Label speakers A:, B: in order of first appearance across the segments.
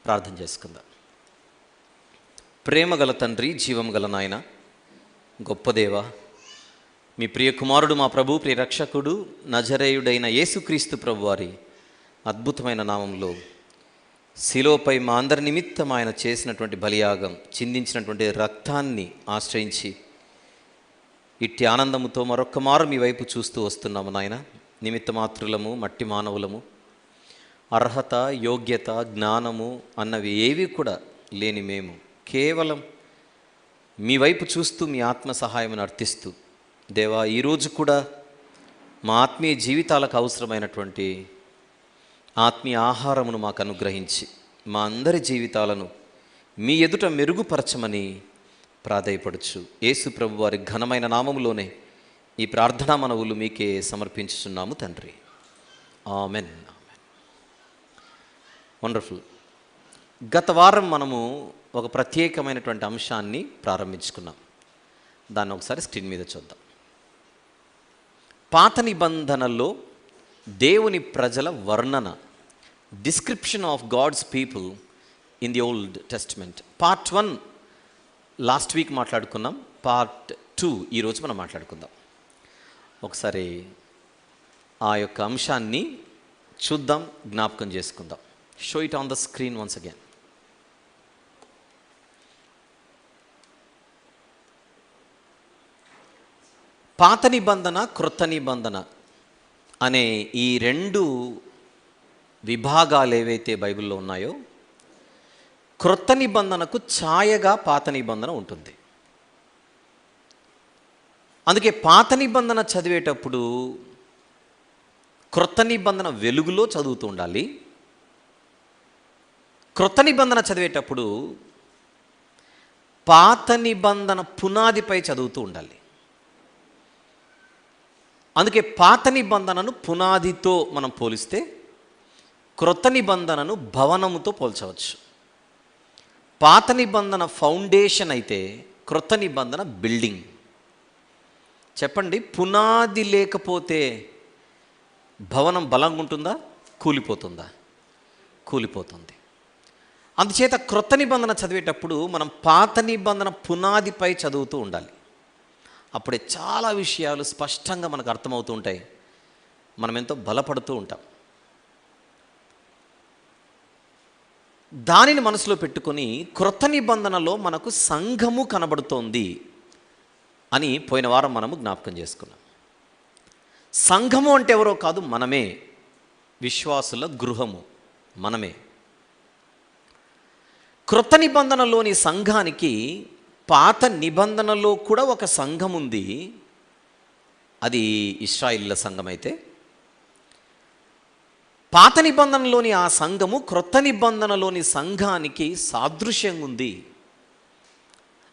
A: ప్రార్థన చేసుకుందాం. ప్రేమగల తండ్రి, జీవం గల నాయన, గొప్ప దేవ, మీ ప్రియ కుమారుడు, మా ప్రభు, ప్రియ రక్షకుడు, నజరేయుడైన యేసుక్రీస్తు ప్రభు వారి అద్భుతమైన నామంలో శిలువపై మా అందరి నిమిత్తం ఆయన చేసినటువంటి బలియాగం, చిందించినటువంటి రక్తాన్ని ఆశ్రయించి ఇట్టి ఆనందముతో మరొక్క మారు మీ వైపు చూస్తూ వస్తున్నాము నాయన. నిమిత్త మాత్రులము, మట్టి మానవులము, అర్హత, యోగ్యత, జ్ఞానము అన్నవి ఏవి కూడా లేని మేము కేవలం మీ వైపు చూస్తూ మీ ఆత్మ సహాయమును అర్థిస్తూ, దేవా, ఈరోజు కూడా మా ఆత్మీయ జీవితాలకు అవసరమైనటువంటి ఆత్మీయ ఆహారమును మాకు అనుగ్రహించి మా అందరి జీవితాలను మీ ఎదుట మెరుగుపరచమని ప్రాధేయపడుచు యేసు ప్రభు వారి ఘనమైన నామములోనే ఈ ప్రార్థనా మనవులు మీకే సమర్పించుచున్నాము తండ్రి. ఆమెన్. వండర్ఫుల్. గత వారం మనము ఒక ప్రత్యేకమైనటువంటి అంశాన్ని ప్రారంభించుకున్నాం. దాన్ని ఒకసారి స్క్రీన్ మీద చూద్దాం. పాత నిబంధనలో దేవుని ప్రజల వర్ణన, description of God's people in the old testament. Part 1 last week మాట్లాడుకున్నాం. పార్ట్ 2 ఈరోజు మనం మాట్లాడుకుందాం. ఒకసారి ఆ యొక్క అంశాన్ని చూద్దాం, జ్ఞాపకం చేసుకుందాం. Show it on the screen once again. పాత నిబంధన, క్రొత్త నిబంధన అనే ఈ రెండు విభాగాలు ఏవైతే బైబిల్లో ఉన్నాయో, క్రొత్త నిబంధనకు ఛాయగా పాత నిబంధన ఉంటుంది. అందుకే పాత నిబంధన చదివేటప్పుడు క్రొత్త నిబంధన వెలుగులో చదువుతూ ఉండాలి. క్రొత్త నిబంధన చదివేటప్పుడు పాత నిబంధన పునాదిపై చదువుతూ ఉండాలి. అందుకే పాత నిబంధనను పునాదితో మనం పోలిస్తే క్రొత్త నిబంధనను భవనముతో పోల్చవచ్చు. పాత నిబంధన ఫౌండేషన్ అయితే క్రొత్త నిబంధన బిల్డింగ్. చెప్పండి, పునాది లేకపోతే భవనం బలంగా ఉంటుందా, కూలిపోతుందా? కూలిపోతుంది. అందుచేత క్రొత్త నిబంధన చదివేటప్పుడు మనం పాత నిబంధన పునాదిపై చదువుతూ ఉండాలి. అప్పుడే చాలా విషయాలు స్పష్టంగా మనకు అర్థమవుతూ ఉంటాయి. మనం ఎంతో బలపడుతూ ఉంటాం. దానిని మనసులో పెట్టుకొని క్రొత్త నిబంధనలో మనకు సంఘము కనబడుతోంది అని పోయిన వారం మనము జ్ఞాపకం చేసుకున్నాం. సంఘము అంటే ఎవరో కాదు, మనమే. విశ్వాసుల గృహము మనమే. క్రొత్త నిబంధనలోని సంఘానికి పాత నిబంధనలో కూడా ఒక సంఘం ఉంది. అది ఇశ్రాయేలీయుల సంఘం అయితే, పాత నిబంధనలోని ఆ సంఘము క్రొత్త నిబంధనలోని సంఘానికి సాదృశ్యంగా ఉంది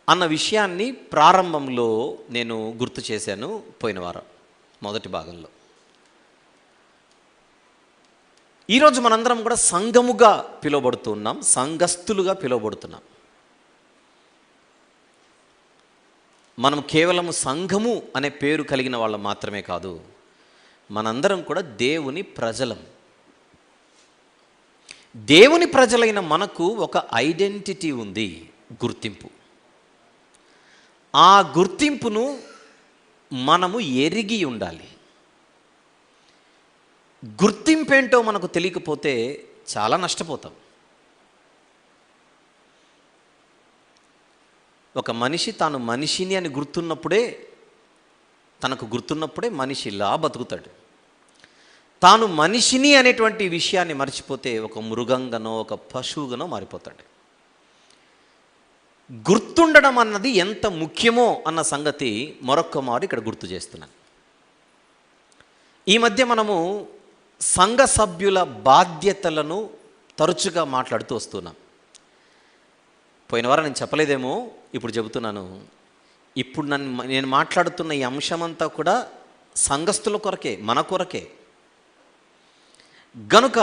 A: అన్న విషయాన్ని ప్రారంభంలో నేను గుర్తు చేశాను పోయిన వారం మొదటి భాగంలో. ఈరోజు మనందరం కూడా సంఘముగా పిలువబడుతున్నాం, సంఘస్థులుగా పిలువబడుతున్నాం. మనం కేవలం సంఘము అనే పేరు కలిగిన వాళ్ళం మాత్రమే కాదు, మనందరం కూడా దేవుని ప్రజలం. దేవుని ప్రజలైన మనకు ఒక ఐడెంటిటీ ఉంది, గుర్తింపు. ఆ గుర్తింపును మనము ఎరిగి ఉండాలి. గుర్తింపేంటో మనకు తెలియకపోతే చాలా నష్టపోతాం. ఒక మనిషి తాను మనిషిని అని తనకు గుర్తున్నప్పుడే మనిషిలా బతుకుతాడు. తాను మనిషిని అనేటువంటి విషయాన్ని మర్చిపోతే ఒక మృగంగానో ఒక పశువుగానో మారిపోతాడు. గుర్తుండడం అన్నది ఎంత ముఖ్యమో అన్న సంగతి మరొక్క మారు ఇక్కడ గుర్తు చేస్తున్నాను. ఈ మధ్య మనము సంఘ సభ్యుల బాధ్యతలను తరచుగా మాట్లాడుతూ వస్తున్నాం. పోయిన వారం నేను చెప్పలేదేమో, ఇప్పుడు చెబుతున్నాను. ఇప్పుడు నేను మాట్లాడుతున్న ఈ అంశమంతా కూడా సంఘస్థుల కొరకే, మన కొరకే. గనుక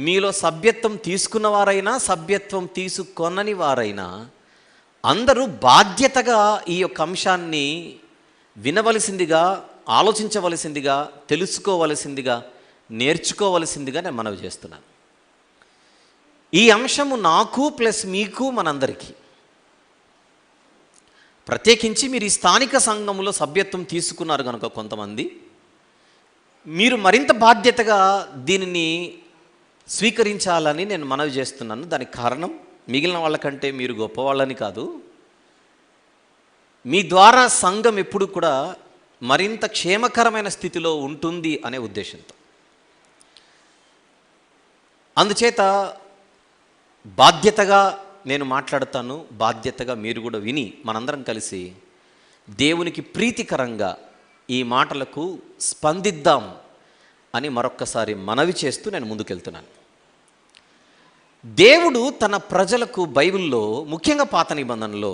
A: మీలో సభ్యత్వం తీసుకున్నవారైనా సభ్యత్వం తీసుకొనని వారైనా అందరూ బాధ్యతగా ఈ యొక్క అంశాన్ని వినవలసిందిగా, ఆలోచించవలసిందిగా, తెలుసుకోవలసిందిగా, నేర్చుకోవలసిందిగా నేను మనవి చేస్తున్నాను. ఈ అంశము నాకు ప్లస్ మీకు మనందరికీ. ప్రత్యేకించి మీరు ఈ స్థానిక సంఘంలో సభ్యత్వం తీసుకున్నారు కనుక కొంతమంది, మీరు మరింత బాధ్యతగా దీనిని స్వీకరించాలని నేను మనవి చేస్తున్నాను. దానికి కారణం మిగిలిన వాళ్ళకంటే మీరు గొప్పవాళ్ళని కాదు, మీ ద్వారా సంఘం ఎప్పుడు కూడా మరింత క్షేమకరమైన స్థితిలో ఉంటుంది అనే ఉద్దేశంతో. అందుచేత బాధ్యతగా నేను మాట్లాడతాను, బాధ్యతగా మీరు కూడా విని మనందరం కలిసి దేవునికి ప్రీతికరంగా ఈ మాటలకు స్పందిద్దాం అని మరొక్కసారి మనవి చేస్తూ నేను ముందుకెళ్తున్నాను. దేవుడు తన ప్రజలకు బైబిల్లో, ముఖ్యంగా పాత నిబంధనలో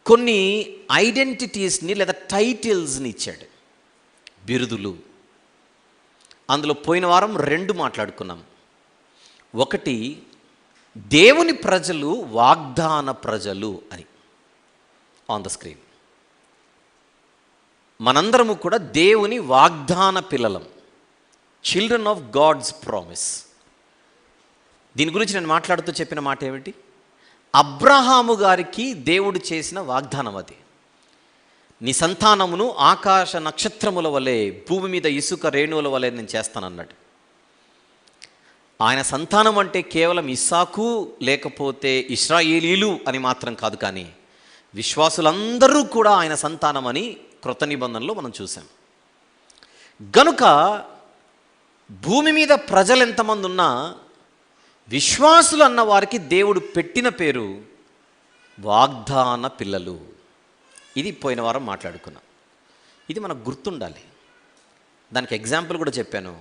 A: కొన్ని ఐడెంటిటీస్ని లేదా టైటిల్స్ని ఇచ్చాడు, బిరుదులు. అందులో పోయిన వారం 2 మాట్లాడుకున్నాం. ఒకటి, దేవుని ప్రజలు వాగ్దాన ప్రజలు అని ఆన్ ద స్క్రీన్. మనందరము కూడా దేవుని వాగ్దాన పిల్లలం, చిల్డ్రన్ ఆఫ్ గాడ్స్ ప్రామిస్. దీని గురించి నేను మాట్లాడుతూ చెప్పిన మాట ఏమిటి? అబ్రహాము గారికి దేవుడు చేసిన వాగ్దానం అది. నీ సంతానమును ఆకాశ నక్షత్రముల వలె, భూమి మీద ఇసుక రేణువుల వలె నేను చేస్తానన్నాడు. ఆయన సంతానం అంటే కేవలం ఇస్సాకు లేకపోతే ఇశ్రాయేలీలు అని మాత్రం కాదు, కానీ విశ్వాసులందరూ కూడా ఆయన సంతానం అని క్రొత్త నిబంధనలో మనం చూసాం. గనుక భూమి మీద ప్రజలు ఎంతమంది ఉన్నా విశ్వాసులు అన్న వారికి దేవుడు పెట్టిన పేరు వాగ్దాన పిల్లలు. ఇది పోయిన వారం మాట్లాడుకున్నాం. ఇది మనకు గుర్తుండాలి. దానికి ఎగ్జాంపుల్ కూడా చెప్పాను.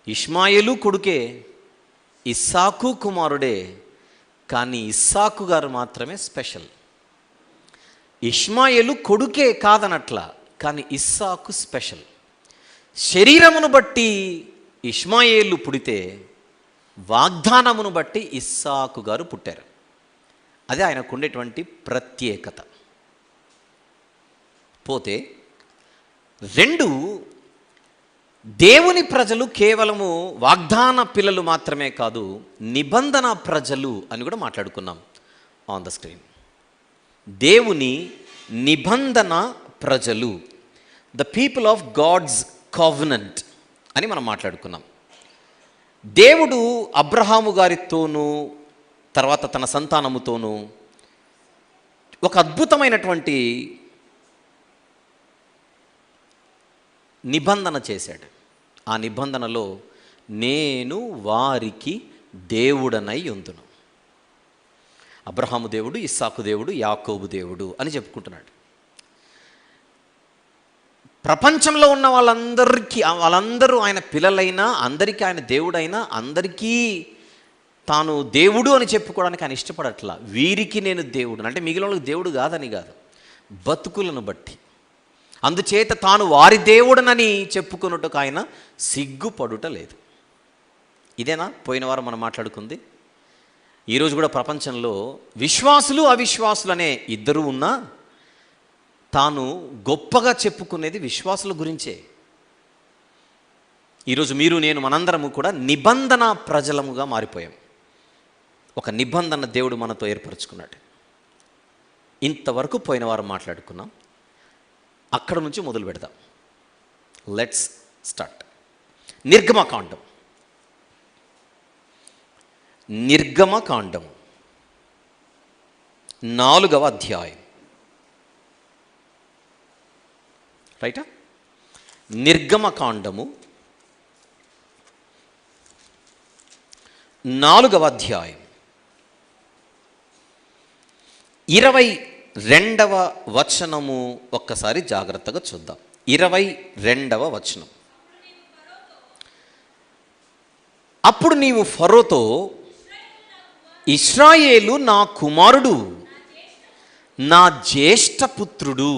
A: ఇష్మాయేలు కొడుకే, ఇస్సాకు కుమారుడే, కానీ ఇస్సాకు గారు మాత్రమే స్పెషల్. ఇష్మాయేలు కొడుకే కాదనట్లా, కానీ ఇస్సాకు స్పెషల్. శరీరమును బట్టి ఇష్మాయేలు పుడితే వాగ్దానమును బట్టి ఇస్సాకు గారు పుట్టారు. అదే ఆయనకు ఉండేటువంటి ప్రత్యేకత. పోతే 2, దేవుని ప్రజలు కేవలము వాగ్దాన పిల్లలు మాత్రమే కాదు, నిబంధన ప్రజలు అని కూడా మాట్లాడుకున్నాం ఆన్ ద స్క్రీన్. దేవుని నిబంధన ప్రజలు, the people of God's covenant అని మనం మాట్లాడుకున్నాం. దేవుడు అబ్రహాము గారితోనూ తర్వాత తన సంతానముతోనూ ఒక అద్భుతమైనటువంటి నిబంధన చేశాడు. ఆ నిబంధనలో నేను వారికి దేవుడనై ఉందును. అబ్రహాము దేవుడు, ఇస్సాకు దేవుడు, యాకోబు దేవుడు అని చెప్పుకుంటున్నాడు. ప్రపంచంలో ఉన్న వాళ్ళందరూ ఆయన పిల్లలైనా, అందరికీ ఆయన దేవుడైనా, అందరికీ తాను దేవుడు అని చెప్పుకోవడానికి ఆయన ఇష్టపడట్లా. వీరికి నేను దేవుడు అంటే మిగిలిన వాళ్ళకి దేవుడు కాదని కాదు, బతుకులను బట్టి. అందుచేత తాను వారి దేవుడనని చెప్పుకున్నట్టుకు ఆయన సిగ్గుపడుట లేదు. ఇదేనా పోయిన వారం మనం మాట్లాడుకుంది? ఈరోజు కూడా ప్రపంచంలో విశ్వాసులు అవిశ్వాసులు అనే ఇద్దరు ఉన్నా తాను గొప్పగా చెప్పుకునేది విశ్వాసుల గురించే. ఈరోజు మీరు నేను మనందరము కూడా నిబంధన ప్రజలముగా మారిపోయాం. ఒక నిబంధన దేవుడు మనతో ఏర్పరచుకున్నాడు. ఇంతవరకు పోయిన వారం మాట్లాడుకున్నాం. అక్కడ నుంచి మొదలు పెడదాం. Let's start. నిర్గమకాండం. నిర్గమకాండం 4వ అధ్యాయం. రైటా? నిర్గమకాండము 4వ అధ్యాయం 22వ వచనము ఒక్కసారి జాగ్రత్తగా చూద్దాం. 22వ వచనం. అప్పుడు నీవు ఫరోతో, ఇశ్రాయేలు నా కుమారుడు, నా జ్యేష్ఠపుత్రుడు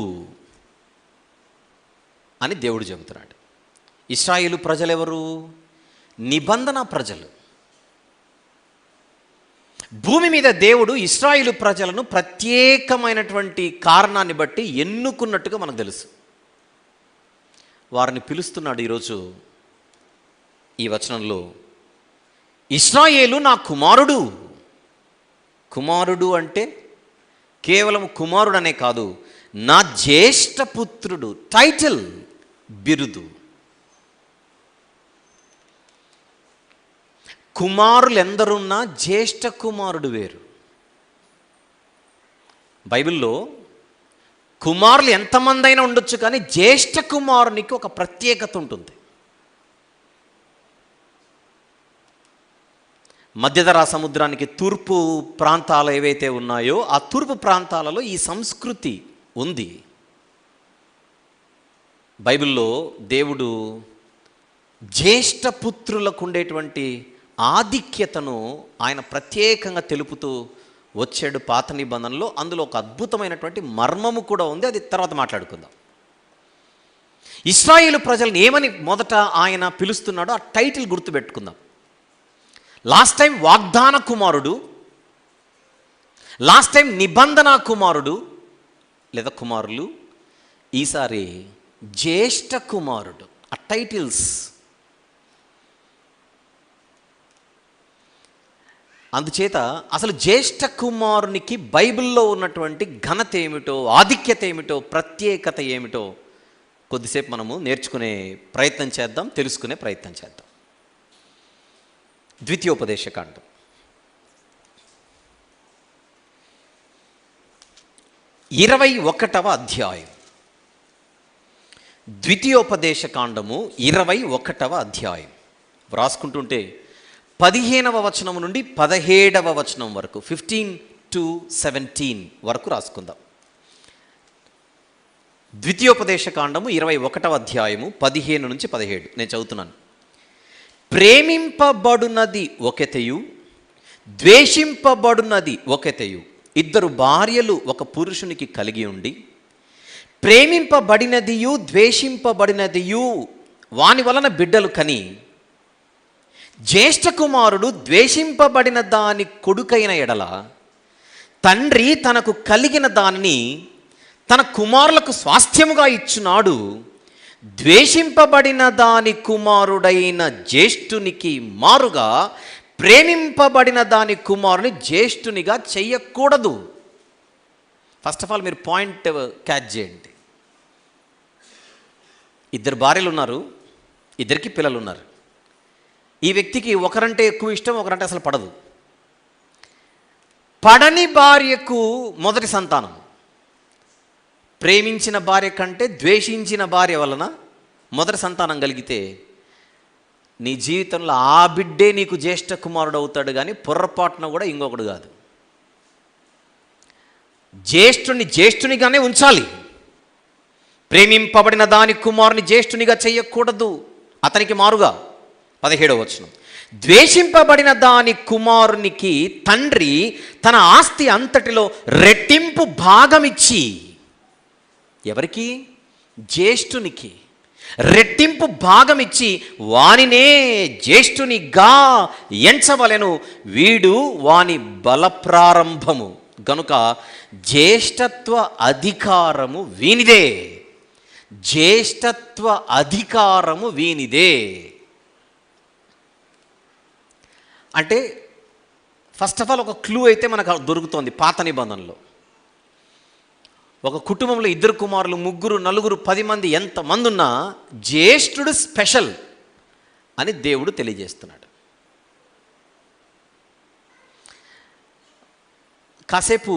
A: అని దేవుడు చెబుతున్నాడు. ఇశ్రాయేలు ప్రజలెవరు? నిబంధన ప్రజలు. భూమి మీద దేవుడు ఇశ్రాయేలు ప్రజలను ప్రత్యేకమైనటువంటి కారణాన్ని బట్టి ఎన్నుకున్నట్టుగా మనకు తెలుసు. వారిని పిలుస్తున్నాడు ఈరోజు ఈ వచనంలో. ఇశ్రాయేలు నా కుమారుడు. కుమారుడు అంటే కేవలం కుమారుడనే కాదు, నా జ్యేష్ఠపుత్రుడు, టైటిల్, బిరుదు. కుమారులు ఎందరున్నా జ్యేష్ఠ కుమారుడు వేరు. బైబిల్లో కుమారులు ఎంతమంది అయినా ఉండొచ్చు, కానీ జ్యేష్ఠ కుమారునికి ఒక ప్రత్యేకత ఉంటుంది. మధ్యధరా సముద్రానికి తూర్పు ప్రాంతాలు ఏవైతే ఉన్నాయో ఆ తూర్పు ప్రాంతాలలో ఈ సంస్కృతి ఉంది. బైబిల్లో దేవుడు జ్యేష్ఠపుత్రులకు ఉండేటువంటి ఆధిక్యతను ఆయన ప్రత్యేకంగా తెలుపుతూ వచ్చాడు పాత నిబంధనలో. అందులో ఒక అద్భుతమైనటువంటి మర్మము కూడా ఉంది, అది తర్వాత మాట్లాడుకుందాం. ఇశ్రాయేలు ప్రజలను ఏమని మొదట ఆయన పిలుస్తున్నాడో ఆ టైటిల్ గుర్తుపెట్టుకుందాం. లాస్ట్ టైం వాగ్దాన కుమారుడు, లాస్ట్ టైం నిబంధన కుమారుడు లేదా కుమారులు, ఈసారి జ్యేష్ఠ కుమారుడు. ఆ టైటిల్స్ అందుచేత అసలు జ్యేష్ఠ కుమారునికి బైబిల్లో ఉన్నటువంటి ఘనత ఏమిటో, ఆధిక్యత ఏమిటో, ప్రత్యేకత ఏమిటో కొద్దిసేపు మనము నేర్చుకునే ప్రయత్నం చేద్దాం, తెలుసుకునే ప్రయత్నం చేద్దాం. ద్వితీయోపదేశకాండం 21వ అధ్యాయం. ద్వితీయోపదేశకాండము 21వ అధ్యాయం వ్రాసుకుంటుంటే 15వ వచనం నుండి 17వ వచనం వరకు, 15 to 17 వరకు రాసుకుందాం. ద్వితీయోపదేశకాండము 21వ అధ్యాయము 15 నుంచి 17 నేను చదువుతున్నాను. ప్రేమింపబడునది ఒకెతయు, ద్వేషింపబడునది ఒకెతయు. ఇద్దరు భార్యలు ఒక పురుషునికి కలిగి ఉండి, ప్రేమింపబడినదియు ద్వేషింపబడినదియు వాని వలన బిడ్డలు కని, జ్యేష్ఠ కుమారుడు ద్వేషింపబడిన దాని కొడుకైన ఎడల తండ్రి తనకు కలిగిన దానిని తన కుమారులకు స్వాస్థ్యముగా ఇచ్చున్నాడు. ద్వేషింపబడిన దాని కుమారుడైన జ్యేష్ఠునికి మారుగా ప్రేమింపబడిన దాని కుమారుని జ్యేష్ఠునిగా చెయ్యకూడదు. ఫస్ట్ ఆఫ్ ఆల్ మీరు పాయింట్ క్యాచ్ చేయండి. ఇద్దరు భార్యలు ఉన్నారు, ఇద్దరికి పిల్లలు ఉన్నారు. ఈ వ్యక్తికి ఒకరంటే ఎక్కువ ఇష్టం, ఒకరంటే అసలు పడదు. పడని భార్యకు మొదటి సంతానం, ప్రేమించిన భార్య కంటే ద్వేషించిన భార్య వలన మొదటి సంతానం కలిగితే నీ జీవితంలో ఆ బిడ్డే నీకు జ్యేష్ఠ కుమారుడు అవుతాడు, కానీ పొర్రపాటున కూడా ఇంకొకడు కాదు. జ్యేష్ఠుని జ్యేష్ఠునిగానే ఉంచాలి. ప్రేమింపబడిన దాని కుమారుని జ్యేష్ఠునిగా చెయ్యకూడదు, అతనికి మారుగా. 17వ వచనం. ద్వేషింపబడిన దాని కుమారునికి తండ్రి తన ఆస్తి అంతటిలో రెట్టింపు భాగమిచ్చి, ఎవరికి? జ్యేష్ఠునికి రెట్టింపు భాగమిచ్చి వానినే జ్యేష్ఠునిగా ఎంచవలెను, వీడు వాని బల ప్రారంభము గనుక జ్యేష్ఠత్వ అధికారము వీనిదే. జ్యేష్ఠత్వ అధికారము వీనిదే అంటే ఫస్ట్ ఆఫ్ ఆల్ ఒక క్లూ అయితే మనకు దొరుకుతోంది పాత నిబంధనలో. ఒక కుటుంబంలో ఇద్దరు కుమారులు, ముగ్గురు, నలుగురు, 10 మంది, ఎంతమంది ఉన్నా జ్యేష్ఠుడు స్పెషల్ అని దేవుడు తెలియజేస్తున్నాడు. కాసేపు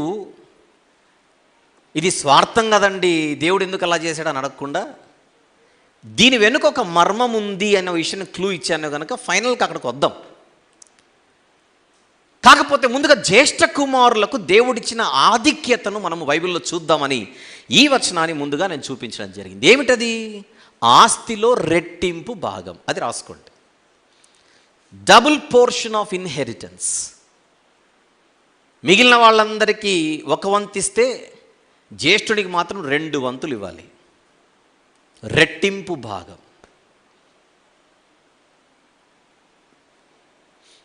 A: ఇది స్వార్థం కదండి, దేవుడు ఎందుకు అలా చేశాడని అడగకుండా దీని వెనుక ఒక మర్మం ఉంది అనే విషయాన్ని క్లూ ఇచ్చాను కనుక ఫైనల్గా అక్కడికి వద్దాం. కాకపోతే ముందుగా జ్యేష్ఠ కుమారులకు దేవుడిచ్చిన ఆధిక్యతను మనము బైబిల్లో చూద్దామని ఈ వచనాన్ని ముందుగా నేను చూపించడం జరిగింది. ఏమిటది? ఆస్తిలో రెట్టింపు భాగం. అది రాసుకోండి. Double portion of inheritance. మిగిలిన వాళ్ళందరికీ 1 వంతు ఇస్తే జ్యేష్ఠుడికి మాత్రం 2 వంతులు ఇవ్వాలి. రెట్టింపు భాగం.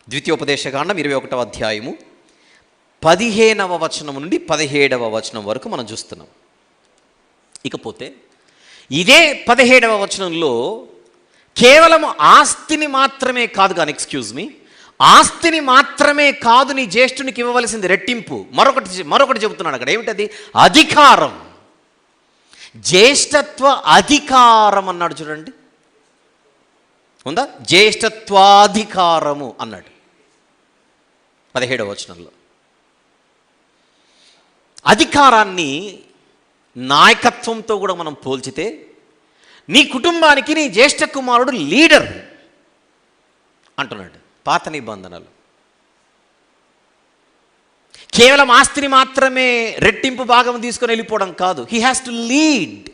A: ద్వితీయోపదేశకాండం 21వ అధ్యాయము 15వ వచనం నుండి 17వ వచనం వరకు మనం చూస్తున్నాం. ఇకపోతే ఇదే 17వ వచనంలో కేవలం ఆస్తిని మాత్రమే కాదు కానీ, ఎక్స్క్యూజ్ మీ, ఆస్తిని మాత్రమే కాదు నీ జ్యేష్ఠునికి ఇవ్వవలసింది, రెట్టింపు. మరొకటి చెబుతున్నాడు అక్కడ. ఏమిటది? అధికారం. జ్యేష్ఠత్వ అధికారం అన్నాడు చూడండి, ఉందా? జ్యేష్ఠత్వాధికారము అన్నాడు 17వ వచనంలో. అధికారాన్ని నాయకత్వంతో కూడా మనం పోల్చితే, నీ కుటుంబానికి నీ జ్యేష్ఠ కుమారుడు లీడర్ అంటున్నాడు పాత నిబంధనలు. కేవలం ఆస్తిని మాత్రమే రెట్టింపు భాగం తీసుకొని వెళ్ళిపోవడం కాదు. He has to lead.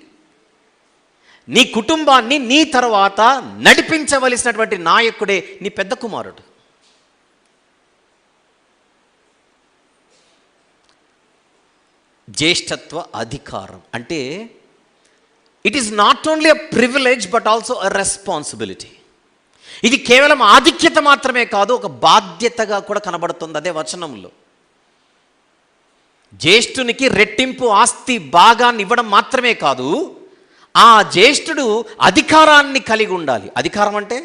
A: నీ కుటుంబాన్ని నీ తర్వాత నడిపించవలసినటువంటి నాయకుడే నీ పెద్ద కుమారుడు. జ్యేష్ఠత్వ అధికారం అంటే it is not only a privilege but also a responsibility. ఇది కేవలం ఆధిక్యత మాత్రమే కాదు, ఒక బాధ్యతగా కూడా కనబడుతుంది అదే వచనంలో. జ్యేష్ఠునికి రెట్టింపు ఆస్తి భాగాన్ని ఇవ్వడం మాత్రమే కాదు, ఆ జ్యేష్ఠుడు అధికారాన్ని కలిగి ఉండాలి. అధికారం అంటే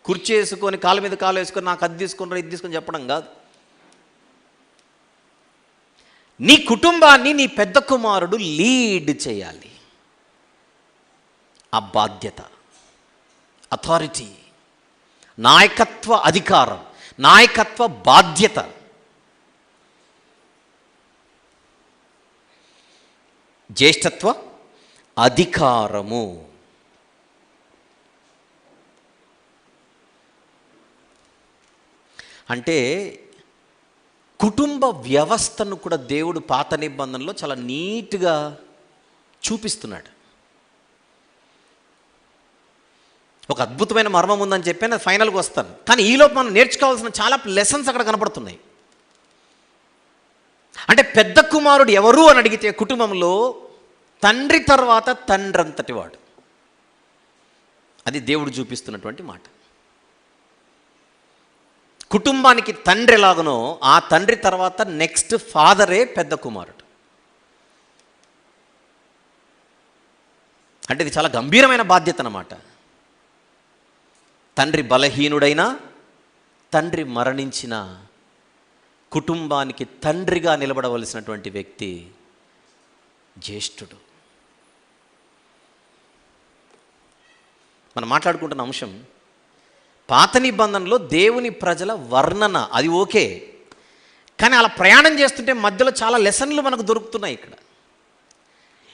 A: కుర్చీ వేసుకొని కాళ్ళ మీద కాలు వేసుకొని నాకు అది తీసుకుని ఇది తీసుకొని చెప్పడం కాదు. నీ కుటుంబాన్ని నీ పెద్ద కుమారుడు లీడ్ చేయాలి. ఆ బాధ్యత, అథారిటీ, నాయకత్వ అధికారం, నాయకత్వ బాధ్యత. జ్యేష్ఠత్వ అధికారము అంటే కుటుంబ వ్యవస్థను కూడా దేవుడు పాత నిబంధనలో చాలా నీట్గా చూపిస్తున్నాడు. ఒక అద్భుతమైన మర్మం ఉందని చెప్పి నేను ఫైనల్గా వస్తాను. కానీ ఈలోపు మనం నేర్చుకోవాల్సిన చాలా లెసన్స్ అక్కడ కనపడుతున్నాయి. అంటే పెద్ద కుమారుడు ఎవరు అని అడిగితే కుటుంబంలో తండ్రి తర్వాత తండ్రి అంతటి వాడు. అది దేవుడు చూపిస్తున్నటువంటి మాట. కుటుంబానికి తండ్రి ఎలాగనో ఆ తండ్రి తర్వాత నెక్స్ట్ ఫాదరే పెద్ద కుమారుడు. అంటే ఇది చాలా గంభీరమైన బాధ్యత అన్నమాట. తండ్రి బలహీనుడైనా, తండ్రి మరణించిన కుటుంబానికి తండ్రిగా నిలబడవలసినటువంటి వ్యక్తి జ్యేష్ఠుడు. మనం మాట్లాడుకుంటున్న అంశం పాత నిబంధనలో దేవుని ప్రజల వర్ణన, అది ఓకే. కానీ అలా ప్రయాణం చేస్తుంటే మధ్యలో చాలా లెసన్లు మనకు దొరుకుతున్నాయి ఇక్కడ.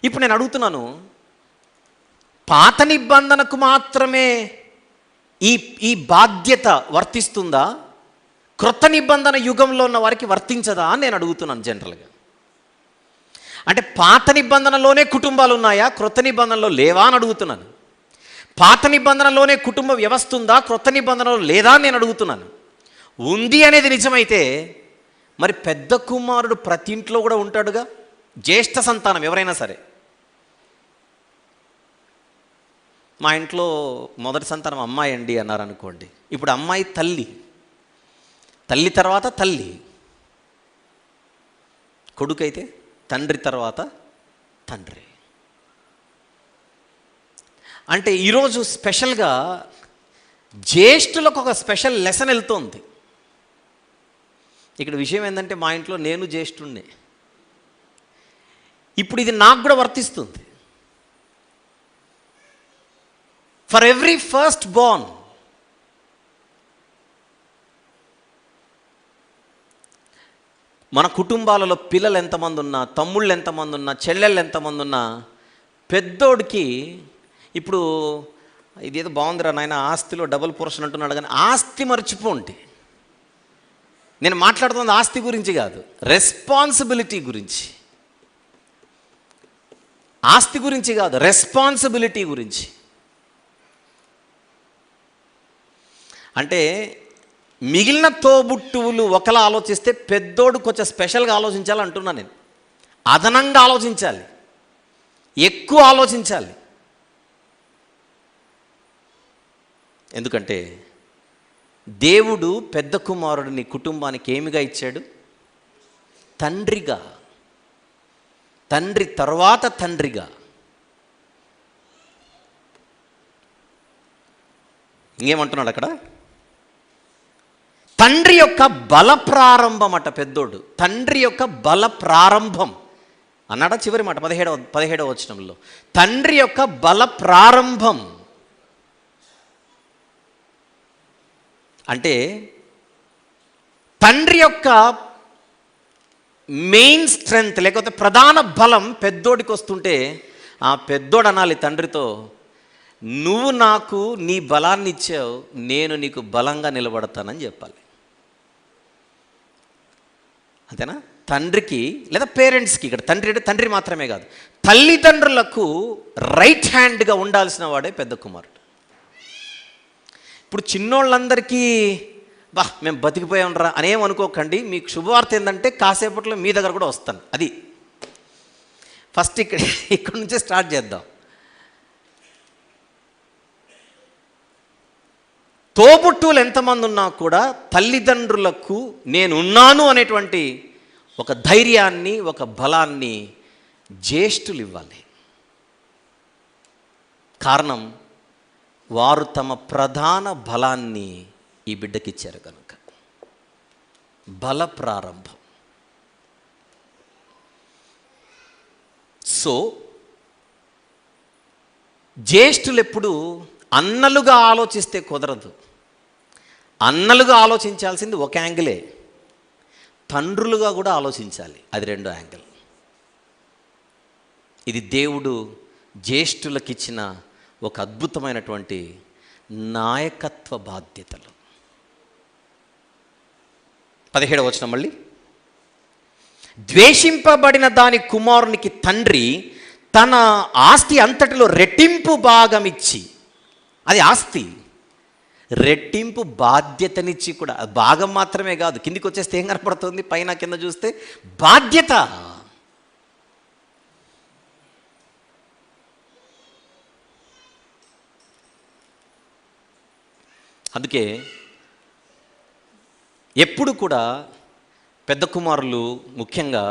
A: ఇప్పుడు నేను అడుగుతున్నాను, పాత నిబంధనకు మాత్రమే ఈ బాధ్యత వర్తిస్తుందా? క్రొత్త నిబంధన యుగంలో ఉన్న వారికి వర్తించదా అని నేను అడుగుతున్నాను జనరల్గా. అంటే పాత నిబంధనలోనే కుటుంబాలు ఉన్నాయా, క్రొత్త నిబంధనలో లేవా అని అడుగుతున్నాను. పాత నిబంధనలోనే కుటుంబ వ్యవస్థ ఉందా, క్రొత్త నిబంధనలో లేదా అని నేను అడుగుతున్నాను. ఉంది అనేది నిజమైతే మరి పెద్ద కుమారుడు ప్రతి ఇంట్లో కూడా ఉంటాడుగా. జ్యేష్ఠ సంతానం ఎవరైనా సరే, మా ఇంట్లో మొదటి సంతానం అమ్మాయి అండి అన్నారనుకోండి, ఇప్పుడు అమ్మాయి తల్లి, తల్లి తర్వాత తల్లి, కొడుకైతే తండ్రి తర్వాత తండ్రి. అంటే ఈరోజు స్పెషల్గా జ్యేష్ఠులకు ఒక స్పెషల్ లెసన్ వెళ్తోంది. ఇక్కడ విషయం ఏంటంటే మా ఇంట్లో నేను జ్యేష్ఠుణ్ణి. ఇప్పుడు ఇది నాకు కూడా వర్తిస్తుంది. ఫర్ ఎవ్రీ ఫస్ట్ బోర్న్, మన కుటుంబాలలో పిల్లలు ఎంతమంది ఉన్నా, తమ్ముళ్ళు ఎంతమంది ఉన్నా, చెల్లెళ్ళు ఎంతమంది ఉన్నా, పెద్దోడికి ఇప్పుడు ఇదేదో బాగుందిరా నాయన ఆస్తిలో డబుల్ పోర్షన్ అంటున్నాడు, కానీ ఆస్తి మర్చిపోండి. నేను మాట్లాడుతున్నది ఆస్తి గురించి కాదు, రెస్పాన్సిబిలిటీ గురించి. ఆస్తి గురించి కాదు, రెస్పాన్సిబిలిటీ గురించి. అంటే మిగిలిన తోబుట్టువులు ఒకలా ఆలోచిస్తే పెద్దోడు కొంచెం స్పెషల్గా ఆలోచించాలంటున్నాను నేను. అదనంగా ఆలోచించాలి, ఎక్కువ ఆలోచించాలి. ఎందుకంటే దేవుడు పెద్ద కుమారుడిని కుటుంబానికి ఏమిగా ఇచ్చాడు? తండ్రిగా, తండ్రి తర్వాత తండ్రిగా. ఇంకేమంటున్నాడు అక్కడ? తండ్రి యొక్క బల ప్రారంభం అట పెద్దోడు. తండ్రి యొక్క బల ప్రారంభం అన్నాడా చివరి మాట 17వ వచనంలో. తండ్రి యొక్క బల ప్రారంభం అంటే తండ్రి యొక్క మెయిన్ స్ట్రెంగ్త్ లేకపోతే ప్రధాన బలం పెద్దోడికి వస్తుంటే ఆ పెద్దోడు అనాలి తండ్రితో, నువ్వు నాకు నీ బలాన్ని ఇచ్చావు, నేను నీకు బలంగా నిలబడతానని చెప్పాలి. అంతేనా? తండ్రికి లేదా పేరెంట్స్కి, ఇక్కడ తండ్రి అంటే తండ్రి మాత్రమే కాదు, తల్లిదండ్రులకు రైట్ హ్యాండ్గా ఉండాల్సిన వాడే పెద్ద కుమారుడు. ఇప్పుడు చిన్నోళ్ళందరికీ మేము బతికిపోయాంరా అనేమనుకోకండి. మీకు శుభవార్త ఏంటంటే కాసేపట్లో మీ దగ్గర కూడా వస్తాను. అది ఫస్ట్ ఇక్కడ నుంచే స్టార్ట్ చేద్దాం. తోబుట్టువులు ఎంతమంది ఉన్నా కూడా తల్లిదండ్రులకు నేనున్నాను అనేటువంటి ఒక ధైర్యాన్ని, ఒక బలాన్ని జ్యేష్ఠులు ఇవ్వాలి. కారణం వారు తమ ప్రధాన బలాన్ని ఈ బిడ్డకిచ్చారు కనుక. బల ప్రారంభం. సో జ్యేష్ఠులు ఎప్పుడు అన్నలుగా ఆలోచిస్తే కుదరదు. అన్నలుగా ఆలోచించాల్సింది ఒక యాంగిలే, తండ్రులుగా కూడా ఆలోచించాలి, అది రెండో యాంగిల్. ఇది దేవుడు జ్యేష్ఠులకిచ్చిన ఒక అద్భుతమైనటువంటి నాయకత్వ బాధ్యతలు. 17వ వచనం మళ్ళీ, ద్వేషింపబడిన దాని కుమారునికి తండ్రి తన ఆస్తి అంతటిలో రెట్టింపు భాగం ఇచ్చి, అది ఆస్తి, రెట్టింపు బాధ్యతనిచ్చి కూడా, భాగం మాత్రమే కాదు, కిందికి వచ్చేస్తే ఏం కనపడుతుంది, పైన కింద చూస్తే బాధ్యత. అందుకే ఎప్పుడు కూడా పెద్ద కుమారులు ముఖ్యంగా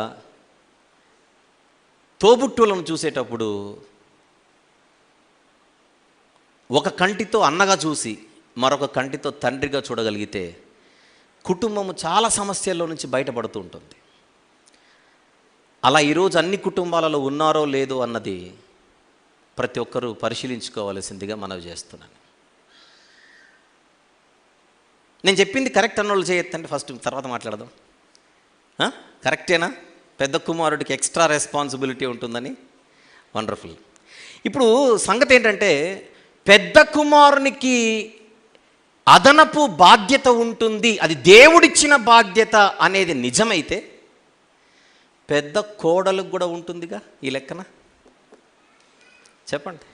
A: తోబుట్టువులను చూసేటప్పుడు ఒక కంటితో అన్నగా చూసి మరొక కంటితో తండ్రిగా చూడగలిగితే కుటుంబము చాలా సమస్యల్లో నుంచి బయటపడుతూ ఉంటుంది. అలా ఈరోజు అన్ని కుటుంబాలలో ఉన్నారో లేదో అన్నది ప్రతి ఒక్కరూ పరిశీలించుకోవాల్సిందిగా మనవి చేస్తున్నాను. నేను చెప్పింది కరెక్ట్ అన్నోళ్ళు చేయొద్దండి, ఫస్ట్ తర్వాత మాట్లాడదాం. కరెక్టేనా? పెద్ద కుమారుడికి ఎక్స్ట్రా రెస్పాన్సిబిలిటీ ఉంటుందని. వండర్ఫుల్. ఇప్పుడు సంగతి ఏంటంటే, పెద్ద కుమారునికి అదనపు బాధ్యత ఉంటుంది, అది దేవుడిచ్చిన బాధ్యత అనేది నిజమైతే పెద్ద కోడలకు కూడా ఉంటుందిగా ఈ లెక్కన. చెప్పండి.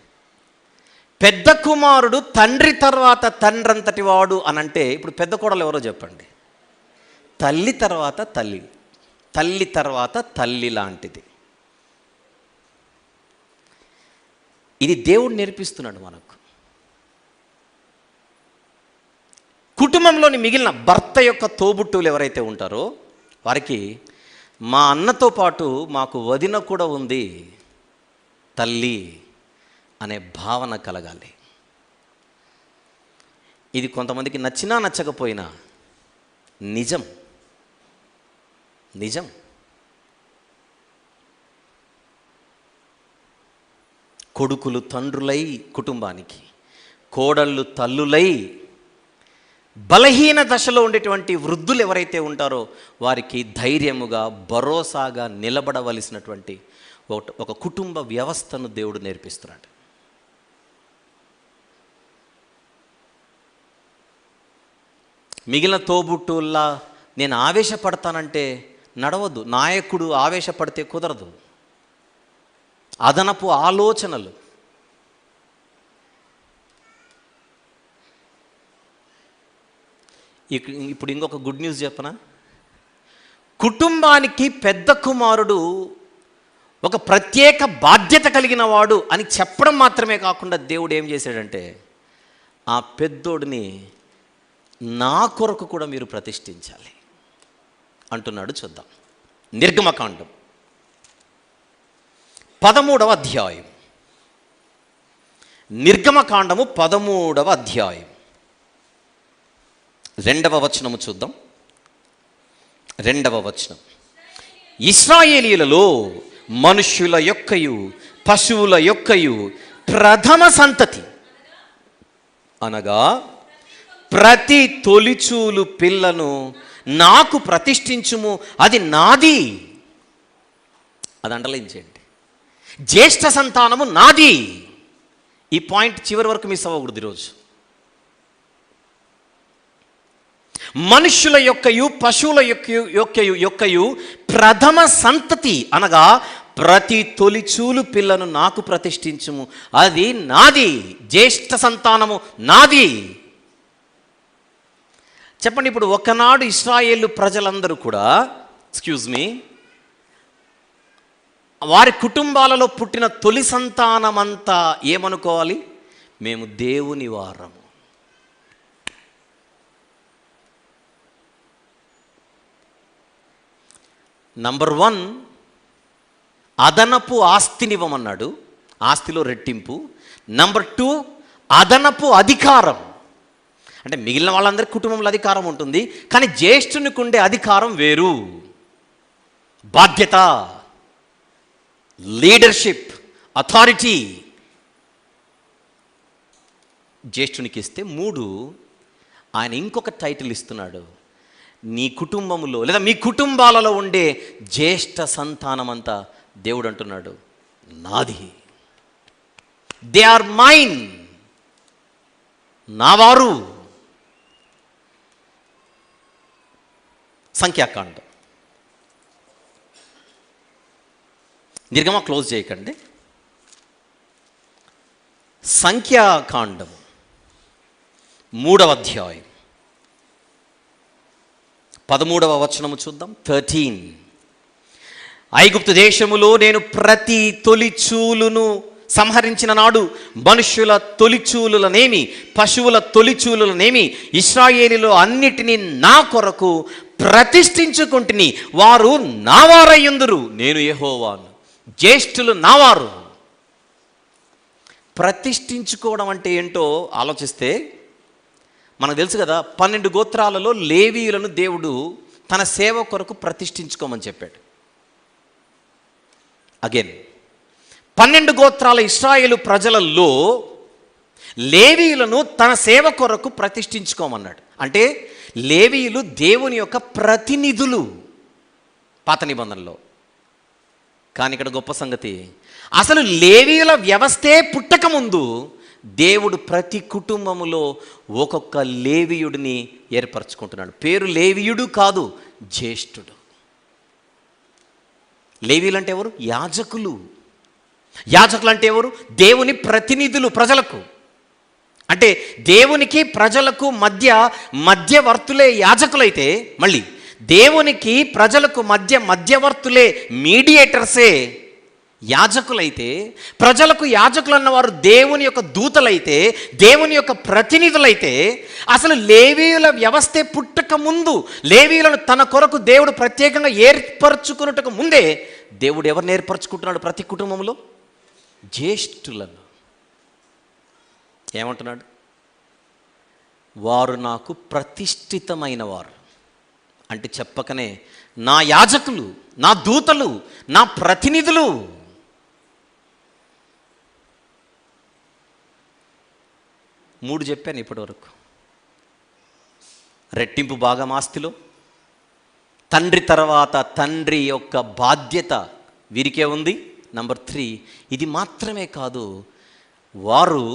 A: పెద్ద కుమారుడు తండ్రి తర్వాత తండ్రి అంతటి వాడు అనంటే ఇప్పుడు పెద్ద కోడలు ఎవరో చెప్పండి. తల్లి తర్వాత తల్లి, తల్లి తర్వాత తల్లి లాంటిది. ఇది దేవుడు నేర్పిస్తున్నాడు మనకు. కుటుంబంలోని మిగిలిన భర్త యొక్క తోబుట్టువులు ఎవరైతే ఉంటారో వారికి మా అన్నతో పాటు మాకు వదిన కూడా ఉంది, తల్లి అనే భావన కలగాలి. ఇది కొంతమందికి నచ్చినా నచ్చకపోయినా నిజం. నిజం. కొడుకులు తండ్రులై కుటుంబానికి, కోడళ్ళు తల్లులై, బలహీన దశలో ఉండేటువంటి వృద్ధులు ఎవరైతే ఉంటారో వారికి ధైర్యముగా భరోసాగా నిలబడవలసినటువంటి ఒక కుటుంబ వ్యవస్థను దేవుడు నేర్పిస్తున్నాడు. మిగిలిన తోబుట్టుల్లా నేను ఆవేశపడతానంటే నడవద్దు. నాయకుడు ఆవేశపడితే కుదరదు. అదనపు ఆలోచనలు. ఇప్పుడు ఇంకొక గుడ్ న్యూస్ చెప్పనా? కుటుంబానికి పెద్ద కుమారుడు ఒక ప్రత్యేక బాధ్యత కలిగిన వాడు అని చెప్పడం మాత్రమే కాకుండా దేవుడు ఏం చేశాడంటే ఆ పెద్దోడిని నా కొరకు కూడా మీరు ప్రతిష్ఠించాలి అంటున్నాడు. చూద్దాం. నిర్గమకాండం 13వ అధ్యాయం. నిర్గమకాండము 13వ అధ్యాయం 2వ వచనము చూద్దాం. 2వ వచనం. ఇశ్రాయేలీయులలో మనుష్యుల యొక్కయు పశువుల యొక్కయు ప్రథమ సంతతి అనగా ప్రతి తొలిచూలు పిల్లను నాకు ప్రతిష్ఠించుము, అది నాది. అది అండర్లైన్ చేయండి. జ్యేష్ఠ సంతానము నాది. ఈ పాయింట్ చివరి వరకు మిస్ అవ్వకూడదు ఈరోజు. మనుష్యుల యొక్కయు పశువుల యొక్కయు ప్రథమ సంతతి అనగా ప్రతి తొలిచూలు పిల్లను నాకు ప్రతిష్ఠించుము, అది నాది. జ్యేష్ఠ సంతానము నాది. చెప్పండి, ఇప్పుడు ఒకనాడు ఇశ్రాయేలు ప్రజలందరూ కూడా వారి కుటుంబాలలో పుట్టిన తొలి సంతానమంతా ఏమనుకోవాలి? మేము దేవుని వారము. నంబర్ 1, అదనపు ఆస్తినివ్వమన్నాడు, ఆస్తిలో రెట్టింపు. నంబర్ 2, అదనపు అధికారం. అంటే మిగిలిన వాళ్ళందరికీ కుటుంబంలో అధికారం ఉంటుంది, కానీ జ్యేష్ఠునికి ఉండే అధికారం వేరు. బాధ్యత, లీడర్షిప్, అథారిటీ జ్యేష్ఠునికి ఇస్తే 3, ఆయన ఇంకొక టైటిల్ ఇస్తున్నాడు. నీ కుటుంబంలో లేదా మీ కుటుంబాలలో ఉండే జ్యేష్ఠ సంతానమంతా దేవుడు అంటున్నాడు నాది. దే ఆర్ మైన్, నావారు. సంఖ్యాకాండం. దీర్ఘమా క్లోజ్ చేయకండి. సంఖ్యాకాండం 3వ అధ్యాయం 13వ వచనము చూద్దాం. 13. ఐగుప్తు దేశములో నేను ప్రతి తొలిచూలును సంహరించిన నాడు మనుష్యుల తొలిచూలులనేమి పశువుల తొలిచూలులనేమి ఇశ్రాయేలులో అన్నిటినీ నా కొరకు ప్రతిష్ఠించుకుంటుని, వారు నావారయ్యుందురు, నేను యెహోవాను. జ్యేష్ఠులు నావారు. ప్రతిష్ఠించుకోవడం అంటే ఏంటో ఆలోచిస్తే మనకు తెలుసు కదా. 12 గోత్రాలలో లేవీయులను దేవుడు తన సేవ కొరకు ప్రతిష్ఠించుకోమని చెప్పాడు. అగైన్ 12 గోత్రాల ఇశ్రాయేలు ప్రజలలో లేవీయులను తన సేవ కొరకు ప్రతిష్ఠించుకోమన్నాడు. అంటే లేవీయులు దేవుని యొక్క ప్రతినిధులు పాత నిబంధనలో. కానీ ఇక్కడ గొప్ప సంగతి, అసలు లేవీయుల వ్యవస్థే పుట్టకముందు దేవుడు ప్రతి కుటుంబములో ఒక్కొక్క లేవీయుడిని ఏర్పరచుకుంటున్నాడు. పేరు లేవీయుడు కాదు, జ్యేష్ఠుడు. లేవీయులు అంటే ఎవరు? యాజకులు. యాజకులు అంటే ఎవరు? దేవుని ప్రతినిధులు ప్రజలకు. అంటే దేవునికి ప్రజలకు మధ్యవర్తులే యాజకులైతే, మళ్ళీ దేవునికి ప్రజలకు మధ్యవర్తులే మీడియేటర్సే యాజకులైతే, ప్రజలకు యాజకులు అన్నవారు దేవుని యొక్క దూతలైతే, దేవుని యొక్క ప్రతినిధులైతే, అసలు లేవీయుల వ్యవస్థే పుట్టక ముందు లేవీయులను తన కొరకు దేవుడు ప్రత్యేకంగా ఏర్పరచుకున్నట్టుకు ముందే దేవుడు ఎవరిని ఏర్పరచుకుంటున్నాడు? ప్రతి కుటుంబంలో జ్యేష్ఠులను. ఏమంటున్నాడు? వారు నాకు ప్రతిష్ఠితమైన వారు. అంటే చెప్పకనే నా యాజకులు, నా దూతలు, నా ప్రతినిధులు. మూడు చెప్పాను ఇప్పటి వరకు. రెట్టింపు భాగం ఆస్తిలో, తండ్రి తర్వాత తండ్రి యొక్క బాధ్యత వీరికే ఉంది. నంబర్ 3, ఇది మాత్రమే కాదు, వారు